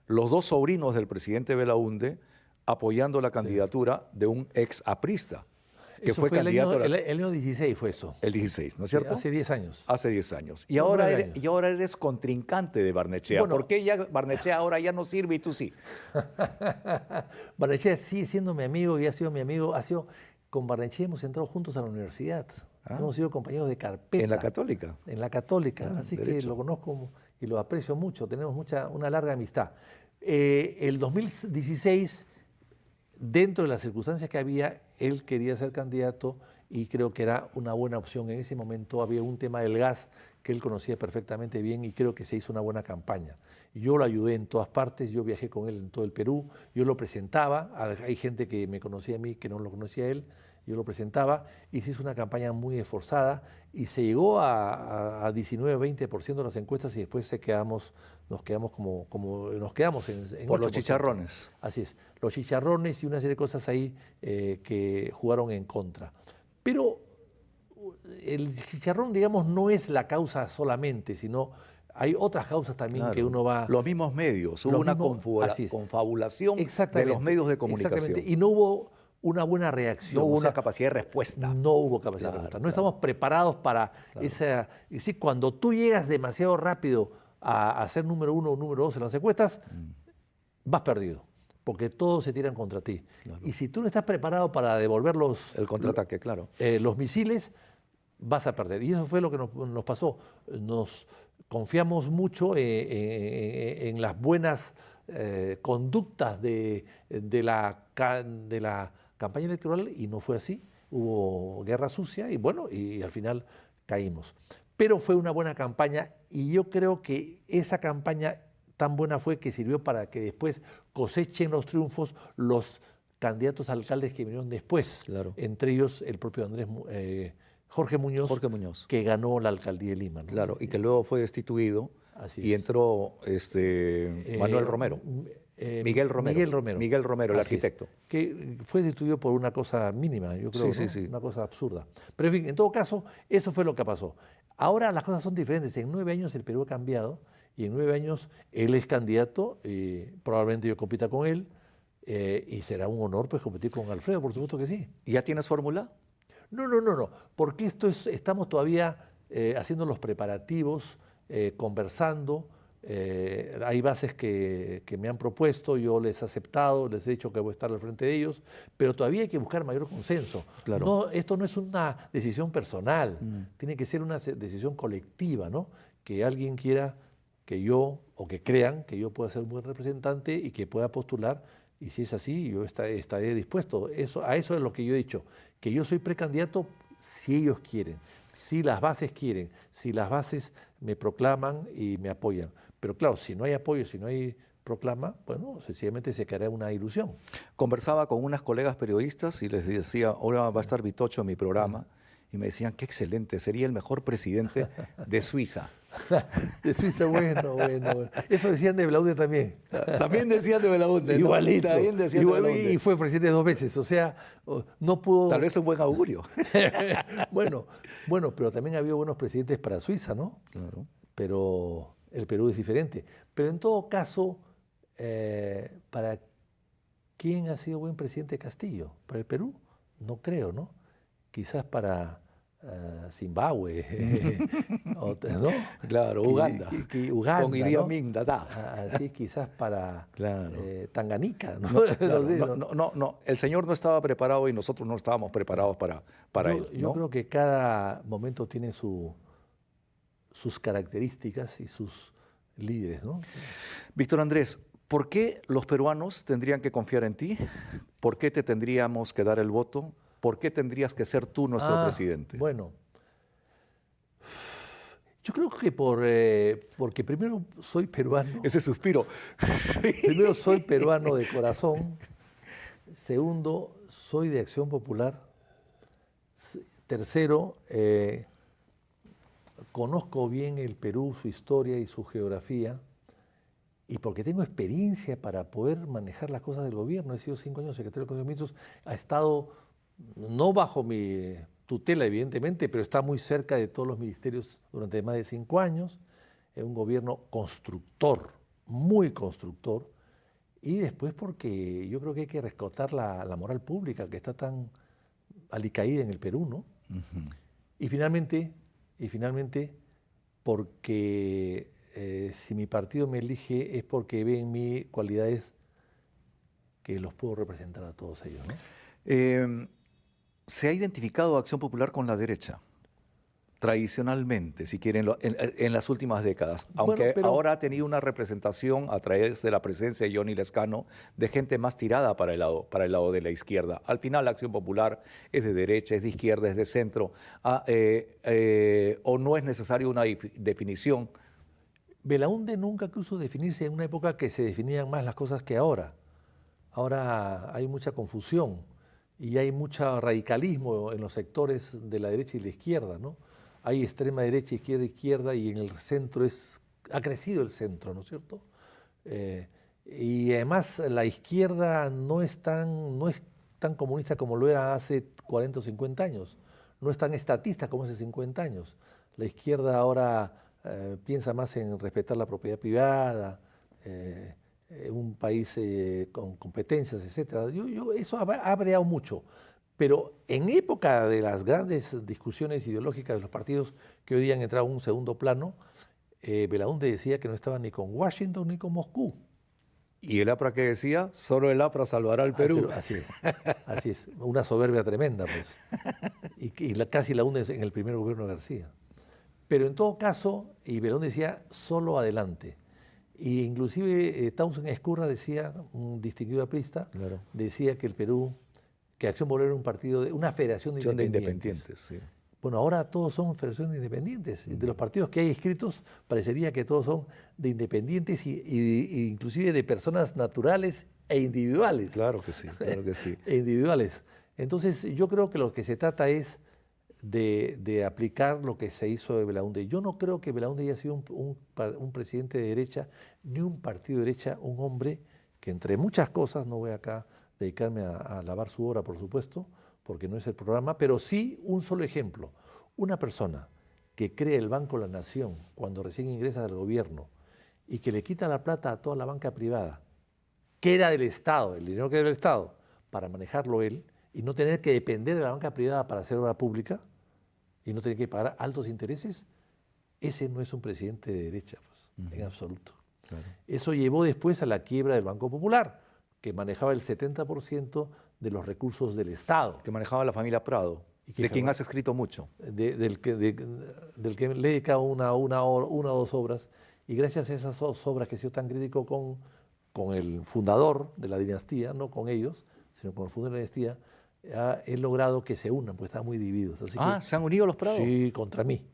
A: Los 2 sobrinos del presidente Belaúnde apoyando la candidatura de un ex aprista, que
D: Eso
A: fue candidato
D: el año 16 fue eso.
A: el 16, ¿no es
D: Sí,
A: cierto?
D: hace 10 años.
A: Hace 10 años. Y
D: No,
A: ahora,
D: 9
A: eres,
D: años.
A: y ahora eres contrincante de Barnechea.
D: Bueno.
A: ¿Por qué ya Barnechea ahora ya no sirve y tú sí?
D: Barnechea sigue siendo mi amigo y ha sido mi amigo. Con Barnechea hemos entrado juntos a la universidad. Hemos sido compañeros de carpeta.
A: ¿En la Católica?
D: En la Católica. Así
A: derecho.
D: que lo conozco y lo aprecio mucho. Tenemos una larga amistad. El 2016, dentro de las circunstancias que había, él quería ser candidato y creo que era una buena opción. En ese momento había un tema del gas que él conocía perfectamente bien y creo que se hizo una buena campaña. Yo lo ayudé en todas partes, yo viajé con él en todo el Perú, yo lo presentaba, hay gente que me conocía a mí que no lo conocía a él, yo lo presentaba y se hizo una campaña muy esforzada y se llegó a 19-20% de las encuestas y después nos quedamos en
A: Por los
D: 8%.
A: chicharrones.
D: Así es, los chicharrones y una serie de cosas ahí que jugaron en contra. Pero el chicharrón, digamos, no es la causa solamente, sino hay otras causas también
A: Claro.
D: que uno va...
A: Los mismos medios, hubo
D: Los
A: una
D: mismos- así es.
A: confabulación de
D: Exactamente,
A: los medios de comunicación.
D: exactamente, y no hubo una buena reacción.
A: No hubo
D: o
A: una
D: sea,
A: capacidad de respuesta.
D: no hubo capacidad de
A: Claro,
D: respuesta. No
A: claro.
D: estamos preparados para esa... Es decir, cuando tú llegas demasiado rápido a ser número 1 o número 2 en las encuestas, vas perdido, porque todos se tiran contra ti. Y si tú no estás preparado para devolver
A: El contraataque, claro.
D: los misiles, vas a perder. Y eso fue lo que nos pasó. Nos confiamos mucho en las buenas conductas de la campaña electoral y no fue así. Hubo guerra sucia y bueno, y al final caímos. Pero fue una buena campaña y yo creo que esa campaña tan buena fue que sirvió para que después cosechen los triunfos los candidatos a alcaldes que vinieron después.
A: Claro.
D: Entre ellos el propio Jorge Muñoz,
A: Jorge Muñoz.
D: que ganó la alcaldía de Lima, ¿no?
A: Claro, y que luego fue destituido
D: Así
A: y
D: es.
A: entró Manuel Romero. Miguel Romero. Miguel Romero, el
D: Así es,
A: arquitecto.
D: que fue destituido por una cosa mínima, yo creo,
A: Sí,
D: ¿no?
A: sí, sí.
D: Una cosa absurda. Pero en fin, en todo caso, eso fue lo que pasó. Ahora las cosas son diferentes. En 9 años el Perú ha cambiado y en 9 años él es candidato, probablemente yo compita con él y será un honor pues competir con Alfredo, por supuesto que sí.
A: ¿Ya tienes fórmula?
D: No, porque estamos todavía haciendo los preparativos, conversando. Hay bases que me han propuesto, yo les he aceptado, les he dicho que voy a estar al frente de ellos, pero todavía hay que buscar mayor consenso.
A: Claro.
D: No, esto no es una decisión personal, tiene que ser una decisión colectiva, ¿no? Que alguien quiera que yo, o que crean que yo pueda ser un buen representante y que pueda postular, y si es así, yo estaré dispuesto. A eso es lo que yo he dicho, que yo soy precandidato si ellos quieren, si las bases quieren, si las bases me proclaman y me apoyan. Pero claro, si no hay apoyo, si no hay proclama, bueno, sencillamente se creará una ilusión.
A: Conversaba con unas colegas periodistas y les decía, ahora va a estar Vitocho en mi programa, y me decían, qué excelente, sería el mejor presidente de Suiza.
D: De Suiza, bueno. Eso decían de Belaúnde también.
A: También decían de Belaúnde, ¿no?
D: Igualito.
A: También decían de Belaúnde.
D: Y fue presidente 2 veces, o sea, no pudo...
A: Tal vez un buen augurio.
D: bueno, pero también ha habido buenos presidentes para Suiza, ¿no?
A: Claro.
D: Pero el Perú es diferente. Pero en todo caso, ¿para quién ha sido buen presidente Castillo? ¿Para el Perú? No creo, ¿no? Quizás para Zimbabue, ¿no?
A: Claro, Uganda.
D: Uganda,
A: con Idi
D: ¿no?
A: Amin Dada.
D: Así quizás para
A: Claro.
D: Tanganica, ¿no?
A: Claro,
D: sé,
A: no, el señor no estaba preparado y nosotros no estábamos preparados para él.
D: Yo
A: ¿no?
D: creo que cada momento tiene sus características y sus líderes, ¿no?
A: Víctor Andrés, ¿por qué los peruanos tendrían que confiar en ti? ¿Por qué te tendríamos que dar el voto? ¿Por qué tendrías que ser tú nuestro presidente?
D: Bueno, yo creo que porque primero soy peruano.
A: Ese suspiro.
D: Primero soy peruano de corazón. Segundo, soy de Acción Popular. Tercero, conozco bien el Perú, su historia y su geografía. Y porque tengo experiencia para poder manejar las cosas del gobierno. He sido 5 años secretario de Consejo de Ministros. Ha estado, no bajo mi tutela, evidentemente, pero está muy cerca de todos los ministerios durante más de 5 años. Es un gobierno constructor, muy constructor. Y después porque yo creo que hay que rescatar la moral pública que está tan alicaída en el Perú, ¿no?
A: Uh-huh.
D: Y finalmente, porque si mi partido me elige es porque ve en mí cualidades que los puedo representar a todos ellos, ¿no?
A: ¿Se ha identificado Acción Popular con la derecha? tradicionalmente, si quieren, en las últimas décadas, aunque
D: Bueno, pero-
A: ahora ha tenido una representación a través de la presencia de Johnny Lescano de gente más tirada para el lado de la izquierda. Al final la Acción Popular es de derecha, es de izquierda, es de centro, o no es necesaria una definición.
D: Belaúnde nunca quiso definirse en una época que se definían más las cosas que ahora. Ahora hay mucha confusión y hay mucho radicalismo en los sectores de la derecha y la izquierda, ¿no? Hay extrema derecha, izquierda, y en el centro ha crecido el centro, ¿no es cierto? Y además la izquierda no es tan comunista como lo era hace 40 o 50 años, no es tan estatista como hace 50 años. La izquierda ahora piensa más en respetar la propiedad privada, un país con competencias, etc. Eso ha variado mucho. Pero en época de las grandes discusiones ideológicas de los partidos que hoy día han entrado a un segundo plano, Belaúnde decía que no estaba ni con Washington ni con Moscú.
A: Y el APRA que decía, solo el APRA salvará al Perú.
D: Pero así es, una soberbia tremenda, pues. Y casi la hunde en el primer gobierno de García. Pero en todo caso, y Belaúnde decía, solo adelante. Y inclusive Townsend Escurra decía, un distinguido aprista,
A: Claro.
D: decía que el Perú, que Acción Popular era un partido, una federación de
A: Son de
D: independientes.
A: independientes, sí.
D: Bueno, ahora todos son federaciones de independientes. De los partidos que hay inscritos, parecería que todos son de independientes y inclusive de personas naturales e individuales.
A: Claro que sí, claro que sí.
D: E individuales. Entonces, yo creo que lo que se trata es de aplicar lo que se hizo de Belaúnde. Yo no creo que Belaúnde haya sido un presidente de derecha, ni un partido de derecha, un hombre que entre muchas cosas, no voy acá a dedicarme a alabar su obra, por supuesto, porque no es el programa, pero sí un solo ejemplo. Una persona que cree el Banco La Nación cuando recién ingresa al gobierno y que le quita la plata a toda la banca privada, que era del Estado, el dinero que era del Estado, para manejarlo él y no tener que depender de la banca privada para hacer obra pública y no tener que pagar altos intereses, ese no es un presidente de derecha, pues, en absoluto.
A: Claro.
D: Eso llevó después a la quiebra del Banco Popular, que manejaba el 70% de los recursos del Estado.
A: Que manejaba la familia Prado,
D: ¿Y qué
A: de quien
D: fue?
A: has escrito mucho.
D: Del que le he dedicado una o dos obras, y gracias a esas dos obras que he sido tan crítico con el fundador de la dinastía, no con ellos, sino con el fundador de la dinastía, he logrado que se unan, porque estaban muy divididos. Así que,
A: ¿Se han unido los Prado?
D: sí, contra mí.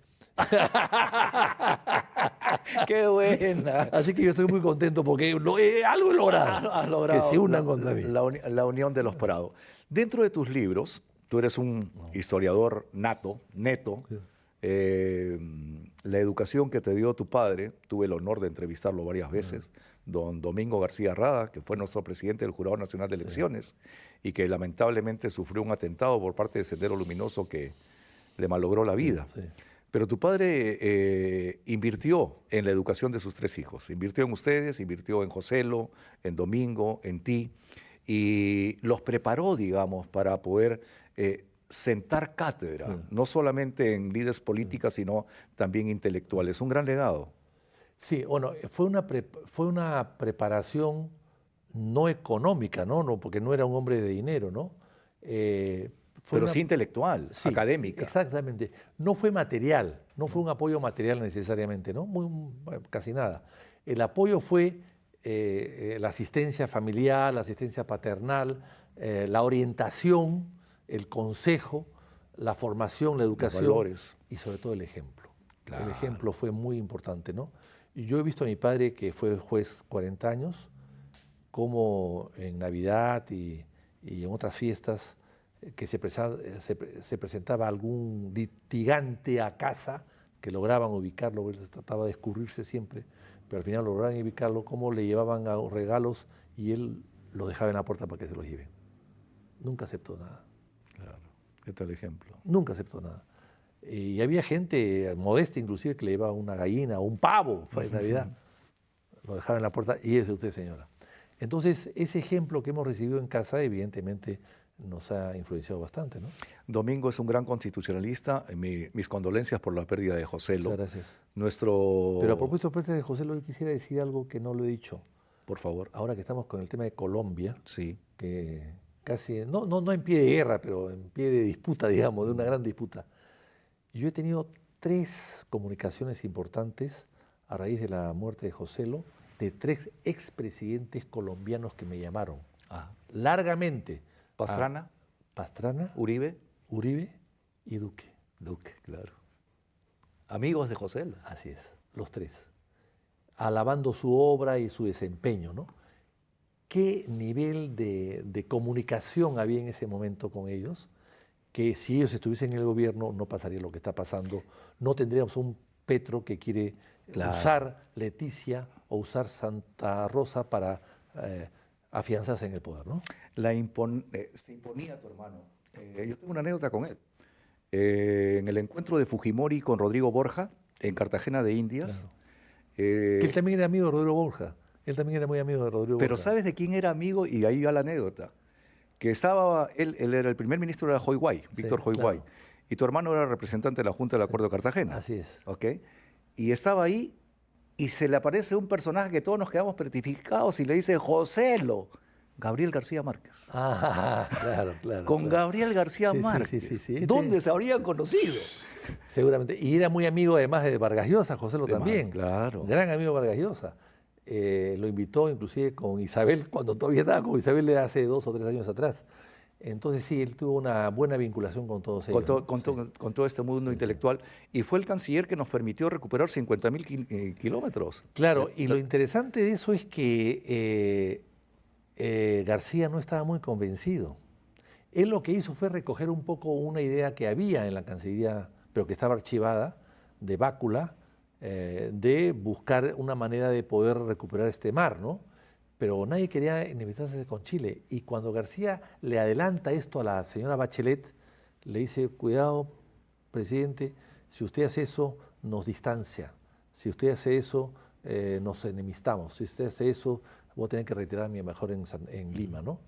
A: ¡Qué buena!
D: Así que yo estoy muy contento porque algo he logrado.
A: Has logrado
D: que se unan contra mí.
A: la unión de los Prado. Dentro de tus libros, tú eres un historiador neto. La educación que te dio tu padre, tuve el honor de entrevistarlo varias veces, don Domingo García Rada, que fue nuestro presidente del Jurado Nacional de Elecciones y que lamentablemente sufrió un atentado por parte de Sendero Luminoso que le malogró la vida.
D: Sí.
A: Pero tu padre invirtió en la educación de sus tres hijos, invirtió en ustedes, invirtió en Joselo, en Domingo, en ti, y los preparó, digamos, para poder sentar cátedra, no solamente en líderes políticas, sino también intelectuales. Un gran legado.
D: Sí, bueno, fue una preparación no económica, ¿no? Porque no era un hombre de dinero, ¿no?
A: Pero sí intelectual,
D: Sí,
A: académica.
D: Exactamente. No fue material, no fue un apoyo material necesariamente, ¿no? Casi nada. El apoyo fue la asistencia familiar, la asistencia paternal, la orientación, el consejo, la formación, la educación.
A: valores.
D: Y sobre todo el ejemplo.
A: Claro.
D: El ejemplo fue muy importante, ¿no? Y yo he visto a mi padre, que fue juez 40 años, como en Navidad y en otras fiestas, que se presentaba algún litigante a casa, que lograban ubicarlo, él trataba de escurrirse siempre, pero al final lograban ubicarlo, cómo le llevaban regalos y él lo dejaba en la puerta para que se los lleven. Nunca aceptó nada.
A: Claro, ¿qué tal ejemplo?
D: Nunca aceptó nada. Y había gente modesta inclusive que le llevaba una gallina o un pavo para Navidad. Lo dejaba en la puerta y ese es usted, señora. Entonces, ese ejemplo que hemos recibido en casa, evidentemente, nos ha influenciado bastante, ¿no?
A: Domingo es un gran constitucionalista. Mis condolencias por la pérdida de Joselo.
D: Muchas gracias.
A: Nuestro...
D: Pero a propósito de pérdida de José, yo quisiera decir algo que no lo he dicho.
A: Por favor.
D: Ahora que estamos con el tema de Colombia,
A: Sí.
D: que casi, no en pie de guerra, pero en pie de disputa, digamos, de una gran disputa. Yo he tenido 3 comunicaciones importantes a raíz de la muerte de Joselo, de 3 expresidentes colombianos que me llamaron largamente.
A: Pastrana,
D: Pastrana,
A: Uribe.
D: Uribe y Duque.
A: Duque, claro. Amigos de José.
D: Así es, los 3. Alabando su obra y su desempeño, ¿no? ¿Qué nivel de comunicación había en ese momento con ellos? Que si ellos estuviesen en el gobierno no pasaría lo que está pasando. No tendríamos un Petro que quiere usar Leticia o usar Santa Rosa para afianzarse en el poder, ¿no?
A: Se imponía tu hermano. Yo tengo una anécdota con él. En el encuentro de Fujimori con Rodrigo Borja, en Cartagena de Indias.
D: Claro. Que él también era amigo de Rodrigo Borja. Él también era muy amigo de Rodrigo
A: Pero
D: Borja.
A: ¿sabes de quién era amigo? Y ahí va la anécdota. Que estaba, él era el primer ministro de la Joy Guay, Víctor Joy Guay.
D: claro.
A: Y tu hermano era representante de la Junta del Acuerdo de Cartagena.
D: Así es.
A: ¿Ok? Y estaba ahí y se le aparece un personaje que todos nos quedamos petrificados y le dice, Joselo, Gabriel García Márquez.
D: Claro, claro.
A: Con
D: claro.
A: Gabriel García
D: Sí, sí,
A: Márquez.
D: sí, sí, sí.
A: ¿Dónde se habrían conocido?
D: Seguramente. Y era muy amigo además de Vargas Llosa, Joselo
A: De
D: también.
A: claro.
D: Gran amigo de Vargas Llosa. Lo invitó inclusive con Isabel, cuando todavía estaba con Isabel de hace 2 o 3 años atrás. Entonces sí, él tuvo una buena vinculación con todos ellos.
A: Con todo este mundo intelectual. Y fue el canciller que nos permitió recuperar 50.000 kilómetros.
D: Claro, y lo interesante de eso es que García no estaba muy convencido. Él lo que hizo fue recoger un poco una idea que había en la Cancillería, pero que estaba archivada, de Bácula, de buscar una manera de poder recuperar este mar, ¿no? Pero nadie quería enemistarse con Chile. Y cuando García le adelanta esto a la señora Bachelet, le dice, cuidado, presidente, si usted hace eso, nos distancia. Si usted hace eso, nos enemistamos. Si usted hace eso, voy a tener que retirarme mejor en Lima, ¿no?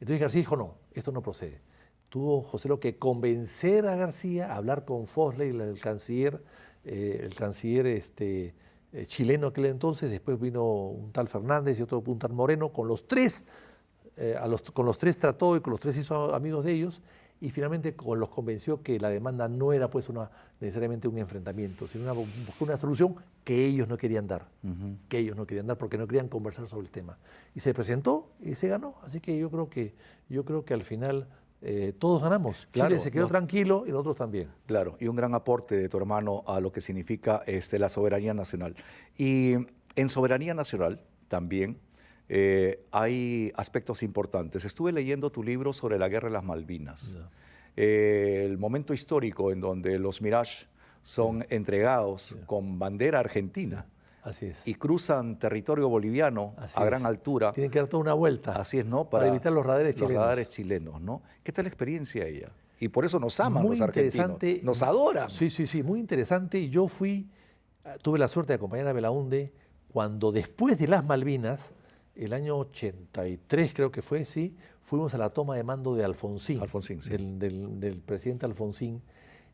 D: Entonces García dijo, no, esto no procede. Tuvo José lo que convencer a García, a hablar con Fosley, el canciller chileno aquel entonces, después vino un tal Fernández y otro un tal Moreno, con los 3, con los 3 trató y con los 3 hizo amigos de ellos, y finalmente los convenció que la demanda no era pues necesariamente un enfrentamiento, sino una solución que ellos no querían dar, que ellos no querían dar porque no querían conversar sobre el tema. Y se presentó y se ganó, así que yo creo que al final todos ganamos.
A: Claro,
D: Chile se quedó tranquilo y nosotros también.
A: Claro, y un gran aporte de tu hermano a lo que significa la soberanía nacional. Y en soberanía nacional también hay aspectos importantes. Estuve leyendo tu libro sobre la guerra de las Malvinas.
D: No.
A: El momento histórico en donde los Mirage son entregados con bandera argentina.
D: Así es.
A: Y cruzan territorio boliviano
D: Así
A: a gran
D: es.
A: altura.
D: Tienen que dar toda una vuelta.
A: Así es, ¿no?
D: Para evitar los radares chilenos.
A: Los radares chilenos, ¿no? ¿Qué tal la experiencia ella? Y por eso nos aman
D: Muy
A: los argentinos.
D: interesante.
A: Nos adoran.
D: Sí, muy interesante. Yo tuve la suerte de acompañar a Belaúnde cuando después de las Malvinas, el año 83 creo que fue, sí, fuimos a la toma de mando de Alfonsín.
A: Alfonsín, sí.
D: Del presidente Alfonsín.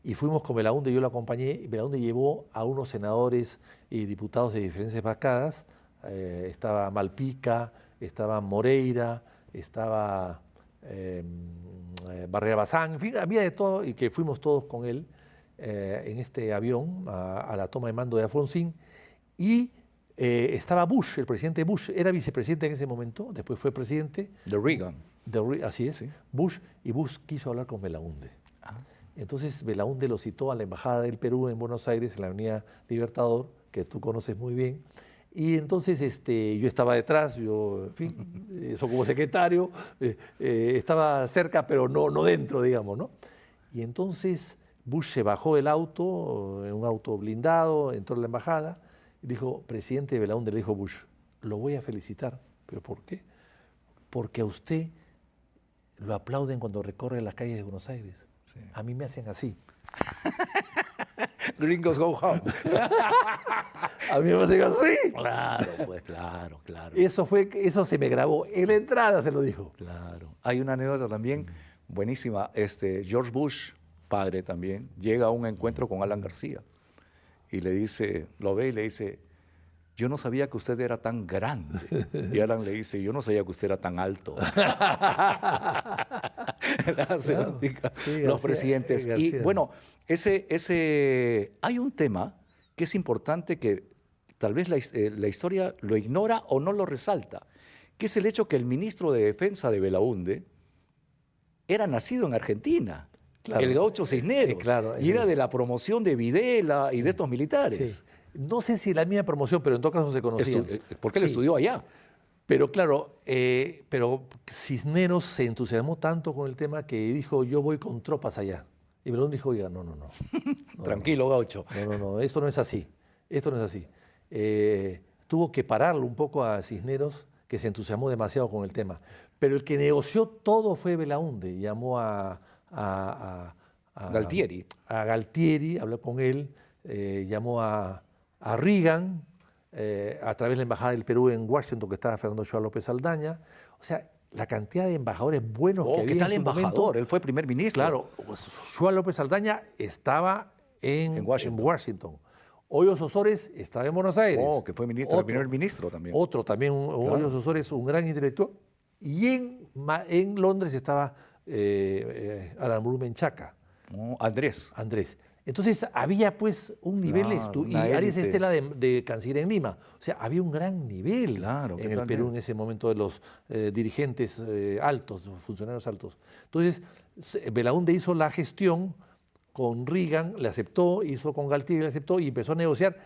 D: Y fuimos con Belaúnde, yo lo acompañé, y Belaúnde llevó a unos senadores y diputados de diferentes bancadas. Estaba Malpica, estaba Moreira, estaba Barrera Bazán, en fin, había de todo, y que fuimos todos con él en este avión a la toma de mando de Alfonsín. Y estaba Bush, el presidente Bush, era vicepresidente en ese momento, después fue presidente.
A: De Reagan.
D: Así es,
A: Sí.
D: Bush, y Bush quiso hablar con Belaúnde. Entonces Belaúnde lo citó a la Embajada del Perú en Buenos Aires, en la Avenida Libertador, que tú conoces muy bien. Y entonces yo estaba detrás, yo, en fin, eso como secretario, estaba cerca, pero no dentro, digamos, ¿no? Y entonces Bush se bajó del auto, en un auto blindado, entró a la embajada, y dijo, presidente Belaúnde, le dijo Bush, lo voy a felicitar. ¿Pero por qué? Porque a usted lo aplauden cuando recorre las calles de Buenos Aires. Sí. A mí me hacen así.
A: Gringos go home.
D: A mí me hacen así.
A: Claro, pues claro.
D: Eso se me grabó. En la entrada se lo dijo.
A: Claro. Hay una anécdota también buenísima. George Bush, padre también, llega a un encuentro con Alan García y le dice, lo ve y le dice, yo no sabía que usted era tan grande. Y Alan le dice, yo no sabía que usted era tan alto. La semántica,
D: Sí,
A: los
D: García,
A: presidentes. Y
D: García.
A: bueno, hay un tema que es importante que tal vez la historia lo ignora o no lo resalta, que es el hecho que el ministro de Defensa de Belaúnde era nacido en Argentina,
D: Claro.
A: el Gaucho Cisneros,
D: claro,
A: y era de la promoción de Videla y de estos militares.
D: Sí. No sé si la misma promoción, pero en todo caso se conocían.
A: Porque él
D: Sí.
A: estudió allá.
D: Pero claro, pero Cisneros se entusiasmó tanto con el tema que dijo, yo voy con tropas allá. Y Belón dijo, oiga, no.
A: Tranquilo, Gaucho.
D: No, esto no es así. Esto no es así. Tuvo que pararlo un poco a Cisneros, que se entusiasmó demasiado con el tema. Pero el que negoció todo fue Belaúnde. Llamó a
A: Galtieri.
D: A Galtieri, habló con él, llamó a Reagan, a través de la Embajada del Perú en Washington, que estaba Fernando Ochoa López Saldaña. O sea, la cantidad de embajadores buenos que había
A: ¿Qué tal
D: en su
A: embajador?
D: momento.
A: Él fue primer ministro.
D: Claro, Ochoa López Saldaña estaba en
A: Washington.
D: Washington. Hoyos Osores estaba en Buenos Aires.
A: Que fue ministro, el primer ministro también.
D: Otro también, Hoyos Osores, un gran intelectual. Y en Londres estaba Aramburu Menchaca,
A: Andrés.
D: Andrés. Entonces había pues un nivel,
A: Claro,
D: y
A: una
D: Arias
A: élite.
D: Estela de canciller en Lima. O sea, había un gran nivel
A: Claro,
D: en
A: ¿qué
D: el
A: tal,
D: Perú en ese momento de los dirigentes altos, funcionarios altos. Entonces, Belaúnde hizo la gestión con Reagan, le aceptó, hizo con Galtieri, le aceptó y empezó a negociar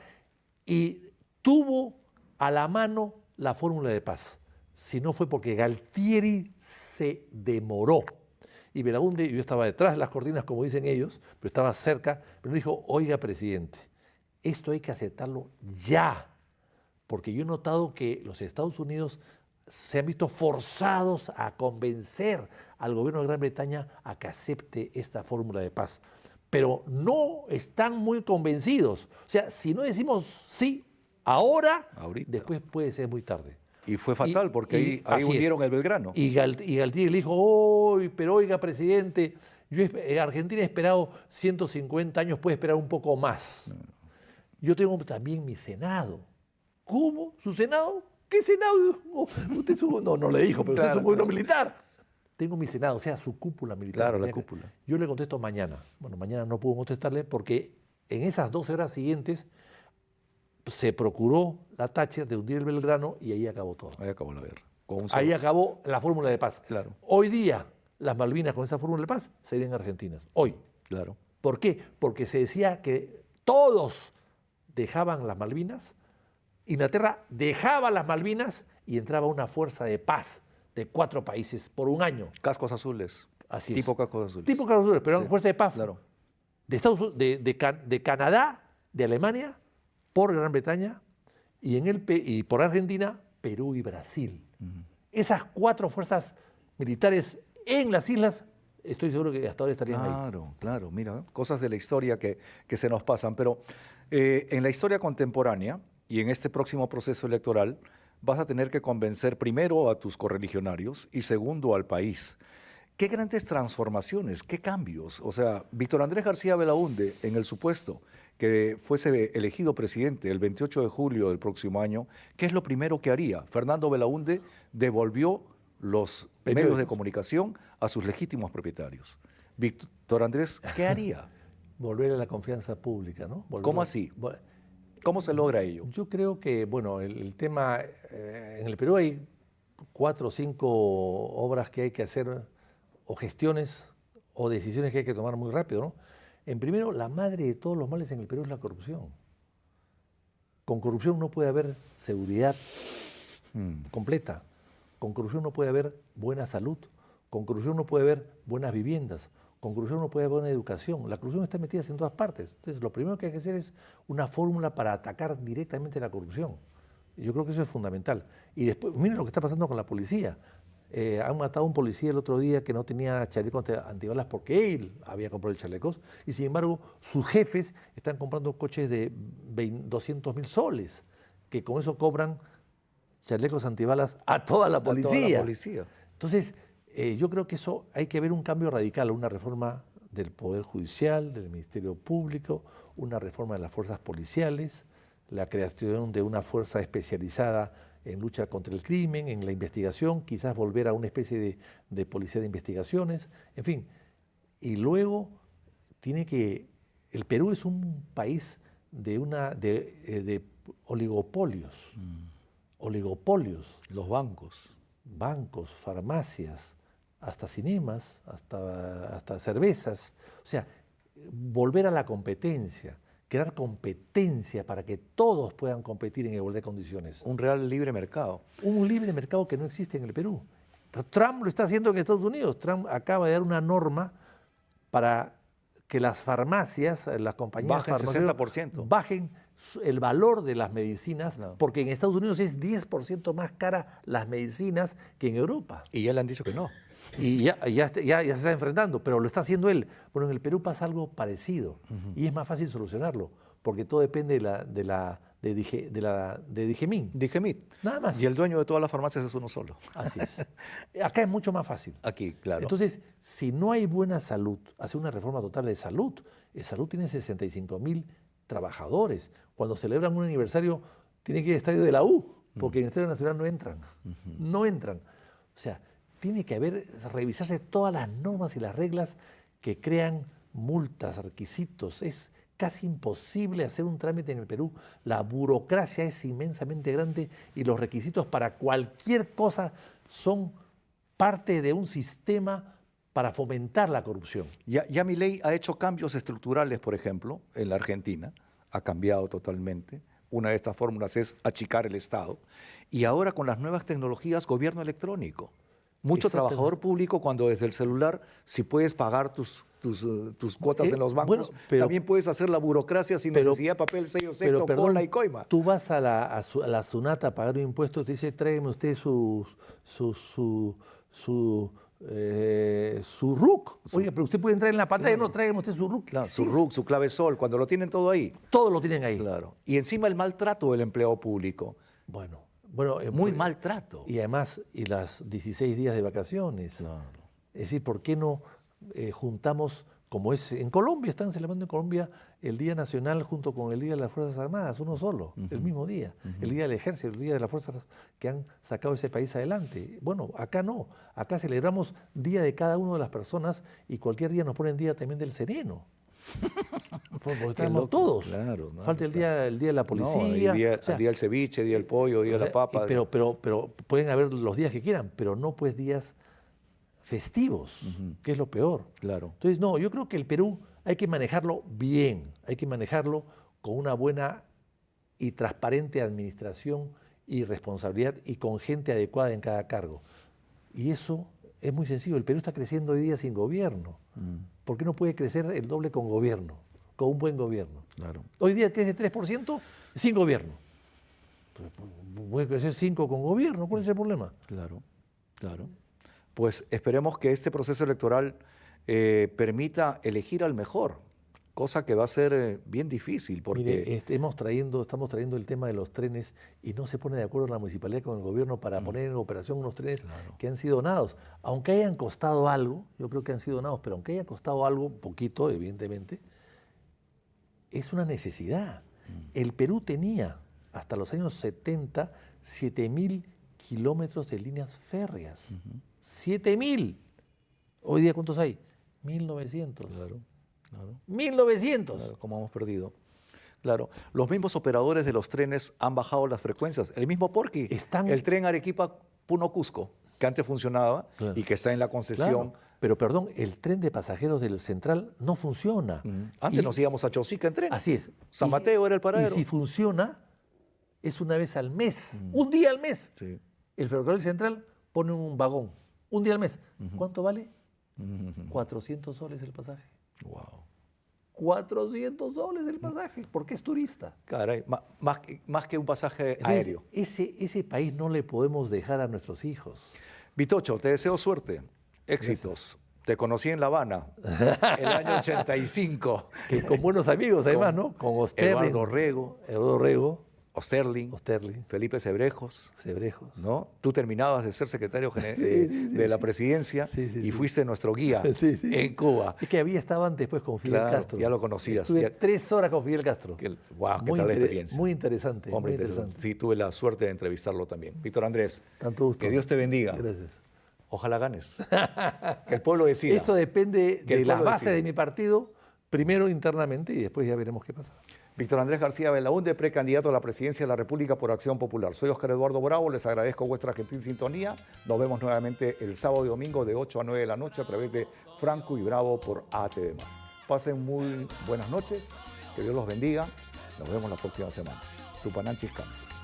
D: y tuvo a la mano la fórmula de paz. Si no fue porque Galtieri se demoró. Y Belaúnde, yo estaba detrás de las cortinas, como dicen ellos, pero estaba cerca, pero dijo, oiga, presidente, esto hay que aceptarlo ya, porque yo he notado que los Estados Unidos se han visto forzados a convencer al gobierno de Gran Bretaña a que acepte esta fórmula de paz. Pero no están muy convencidos. O sea, si no decimos sí ahora,
A: Ahorita.
D: después puede ser muy tarde.
A: Y fue fatal porque ahí
D: así es.
A: hundieron el Belgrano.
D: Y Galtieri le dijo, pero oiga, presidente, Argentina ha esperado 150 años, puede esperar un poco más. Yo tengo también mi Senado. ¿Cómo? ¿Su Senado? ¿Qué Senado? No le dijo, pero usted es un gobierno militar. Tengo mi Senado, o sea, su cúpula militar.
A: Claro, la cúpula.
D: Yo le contesto mañana. Bueno, mañana no puedo contestarle porque en esas 12 horas siguientes se procuró la Thatcher de hundir el Belgrano y ahí acabó todo.
A: Ahí acabó la guerra. Con un
D: Ahí
A: solo-
D: acabó la fórmula de paz.
A: Claro.
D: Hoy día, las Malvinas con esa fórmula de paz serían argentinas. Hoy.
A: Claro.
D: ¿Por qué? Porque se decía que todos dejaban las Malvinas, Inglaterra dejaba las Malvinas y entraba una fuerza de paz de 4 países por un año.
A: Cascos azules.
D: Así
A: Tipo
D: es.
A: cascos azules.
D: Tipo Carlos Dures, pero eran
A: Sí,
D: fuerza de paz.
A: claro.
D: De Canadá, de Alemania, por Gran Bretaña y por Argentina, Perú y Brasil. Esas 4 fuerzas militares en las islas, estoy seguro que hasta ahora estarían ahí.
A: Claro, claro, mira, cosas de la historia que se nos pasan. Pero en la historia contemporánea y en este próximo proceso electoral vas a tener que convencer primero a tus correligionarios y segundo al país. ¿Qué grandes transformaciones, qué cambios? O sea, Víctor Andrés García Belaúnde, en el supuesto que fuese elegido presidente el 28 de julio del próximo año, ¿qué es lo primero que haría? Fernando Belaúnde devolvió los medios de comunicación a sus legítimos propietarios. Víctor Andrés, ¿qué haría?
D: Volver a la confianza pública, ¿no?
A: ¿Cómo así? ¿Cómo se logra ello?
D: Yo creo que, bueno, el tema, en el Perú hay 4 o 5 obras que hay que hacer, o gestiones, o decisiones que hay que tomar muy rápido, ¿no? En primero, la madre de todos los males en el Perú es la corrupción. Con corrupción no puede haber seguridad completa. Con corrupción no puede haber buena salud. Con corrupción no puede haber buenas viviendas. Con corrupción no puede haber buena educación. La corrupción está metida en todas partes. Entonces, lo primero que hay que hacer es una fórmula para atacar directamente la corrupción. Y yo creo que eso es fundamental. Y después, miren lo que está pasando con la policía. Han matado a un policía el otro día que no tenía chaleco antibalas porque él había comprado el chalecos y sin embargo sus jefes están comprando coches de 200.000 soles, que con eso cobran chalecos antibalas a toda la policía.
A: A toda la policía.
D: Entonces, yo creo que eso hay que ver un cambio radical, una reforma del Poder Judicial, del Ministerio Público, una reforma de las fuerzas policiales, la creación de una fuerza especializada en lucha contra el crimen, en la investigación, quizás volver a una especie de policía de investigaciones, en fin. Y luego el Perú es un país de oligopolios, oligopolios,
A: Los bancos.
D: bancos, farmacias, hasta cinemas, hasta cervezas. O sea, volver a la competencia, crear competencia para que todos puedan competir en igualdad de condiciones.
A: Un real libre mercado.
D: Un libre mercado que no existe en el Perú. Trump lo está haciendo en Estados Unidos. Trump acaba de dar una norma para que las farmacias, las compañías
A: Bajen
D: farmacéuticas
A: 60%.
D: bajen el valor de las medicinas,
A: Claro.
D: porque en Estados Unidos es 10% más cara las medicinas que en Europa.
A: Y ya le han dicho que no.
D: Y ya se está enfrentando, pero lo está haciendo él. Bueno, en el Perú pasa algo parecido y es más fácil solucionarlo, porque todo depende de Digemín.
A: Digemit.
D: Nada más.
A: Y el dueño de todas las farmacias es uno solo.
D: Así es. Acá es mucho más fácil.
A: Aquí, claro.
D: Entonces, si no hay buena salud, hacer una reforma total de salud. El salud tiene 65.000 trabajadores. Cuando celebran un aniversario, tiene que ir al estadio de la U, porque en el Estadio Nacional no entran. No entran. O sea, tiene que revisarse todas las normas y las reglas que crean multas, requisitos. Es casi imposible hacer un trámite en el Perú. La burocracia es inmensamente grande y los requisitos para cualquier cosa son parte de un sistema para fomentar la corrupción.
A: Ya Milei ha hecho cambios estructurales, por ejemplo, en la Argentina. Ha cambiado totalmente. Una de estas fórmulas es achicar el Estado. Y ahora con las nuevas tecnologías, gobierno electrónico. Mucho
D: Exactamente.
A: trabajador público cuando desde el celular, si puedes pagar tus cuotas en los bancos,
D: bueno, pero-
A: también puedes hacer la burocracia sin
D: pero-
A: necesidad de papel, sello,
D: Pero,
A: secto,
D: perdón,
A: cola y coima.
D: tú vas a la SUNAT a pagar un impuesto, te dice, tráigame usted su RUC. Oye, pero usted puede entrar en la pantalla, no, tráigame usted su RUC.
A: Claro,
D: ¿Qué
A: su
D: es
A: RUC, su clave sol, cuando lo tienen todo ahí.
D: esto? Todo lo tienen ahí.
A: Claro. Y encima el maltrato del empleado público.
D: Bueno,
A: Muy maltrato.
D: Y además, y las 16 días de vacaciones.
A: Claro.
D: Es decir, ¿por qué no juntamos, como es en Colombia, están celebrando en Colombia el Día Nacional junto con el Día de las Fuerzas Armadas, uno solo, el mismo día, el Día del Ejército, el Día de las Fuerzas que han sacado ese país adelante? Bueno, acá no, acá celebramos Día de cada una de las personas y cualquier día nos ponen Día también del sereno. Porque estamos
A: loco,
D: todos.
A: claro, no,
D: Falta el día de la
A: No,
D: policía.
A: el día,
D: o sea,
A: el día del ceviche, día del pollo, día de la papa.
D: pero pueden haber los días que quieran, pero no pues días festivos, que es lo peor.
A: Claro.
D: Entonces, no, yo creo que el Perú hay que manejarlo bien, hay que manejarlo con una buena y transparente administración y responsabilidad y con gente adecuada en cada cargo. Y eso es muy sencillo. El Perú está creciendo hoy día sin gobierno. ¿Por qué no puede crecer el doble con gobierno, con un buen gobierno?
A: Claro.
D: Hoy día crece 3% sin gobierno. Puede crecer 5% con gobierno, ¿cuál es el problema?
A: Claro, claro. Pues esperemos que este proceso electoral permita elegir al mejor, cosa que va a ser bien difícil porque
D: Mire, estamos trayendo el tema de los trenes y no se pone de acuerdo la municipalidad con el gobierno para poner en operación unos trenes que han sido donados. Aunque hayan costado algo, yo creo que han sido donados, pero aunque haya costado algo, poquito, evidentemente, es una necesidad. El Perú tenía, hasta los años 70, 7.000 kilómetros de líneas férreas. 7.000. Hoy día, ¿cuántos hay? 1.900.
A: Claro, claro.
D: 1.900.
A: Claro, como hemos perdido. Claro, los mismos operadores de los trenes han bajado las frecuencias. El mismo Porqui, el tren Arequipa-Puno-Cusco, que antes funcionaba
D: Claro.
A: y que está en la concesión.
D: Claro, pero perdón, el tren de pasajeros del Central no funciona.
A: Antes
D: Y-
A: nos íbamos a Chosica en tren.
D: Así es.
A: San Mateo era el paradero.
D: Y si funciona, es una vez al mes, un día al mes.
A: Sí.
D: El ferrocarril central pone un vagón, un día al mes. ¿Cuánto vale? 400 soles el pasaje.
A: Wow.
D: 400 soles el pasaje, porque es turista.
A: Caray, más que un pasaje
D: Entonces,
A: aéreo.
D: ese país no le podemos dejar a nuestros hijos.
A: Vitocho, te deseo suerte, éxitos. Te conocí en La Habana, el año 85.
D: Que con buenos amigos, además,
A: Con
D: ¿no? Con Osterri,
A: Eduardo Rego.
D: Eduardo Rego.
A: Osterling, Felipe Cebrejos, ¿no? Tú terminabas de ser secretario de la presidencia y fuiste nuestro guía en Cuba.
D: Es que había estado antes pues con Fidel Castro.
A: Ya lo conocías.
D: Estuve 3 horas con Fidel Castro.
A: Wow, qué tal la experiencia.
D: Muy interesante.
A: Hombre,
D: muy interesante.
A: Sí, tuve la suerte de entrevistarlo también. Víctor Andrés,
D: Tanto gusto.
A: que Dios te bendiga.
D: Gracias.
A: Ojalá ganes. Que el pueblo decida.
D: Eso depende
A: Que el
D: de las
A: pueblo
D: bases
A: decida.
D: de mi partido, primero internamente y después ya veremos qué pasa.
A: Víctor Andrés García Belaúnde, precandidato a la presidencia de la República por Acción Popular. Soy Óscar Eduardo Bravo, les agradezco vuestra gentil sintonía. Nos vemos nuevamente el sábado y domingo de 8 a 9 de la noche a través de Franco y Bravo por ATV+. Pasen muy buenas noches, que Dios los bendiga. Nos vemos la próxima semana. Tupananchis Campos.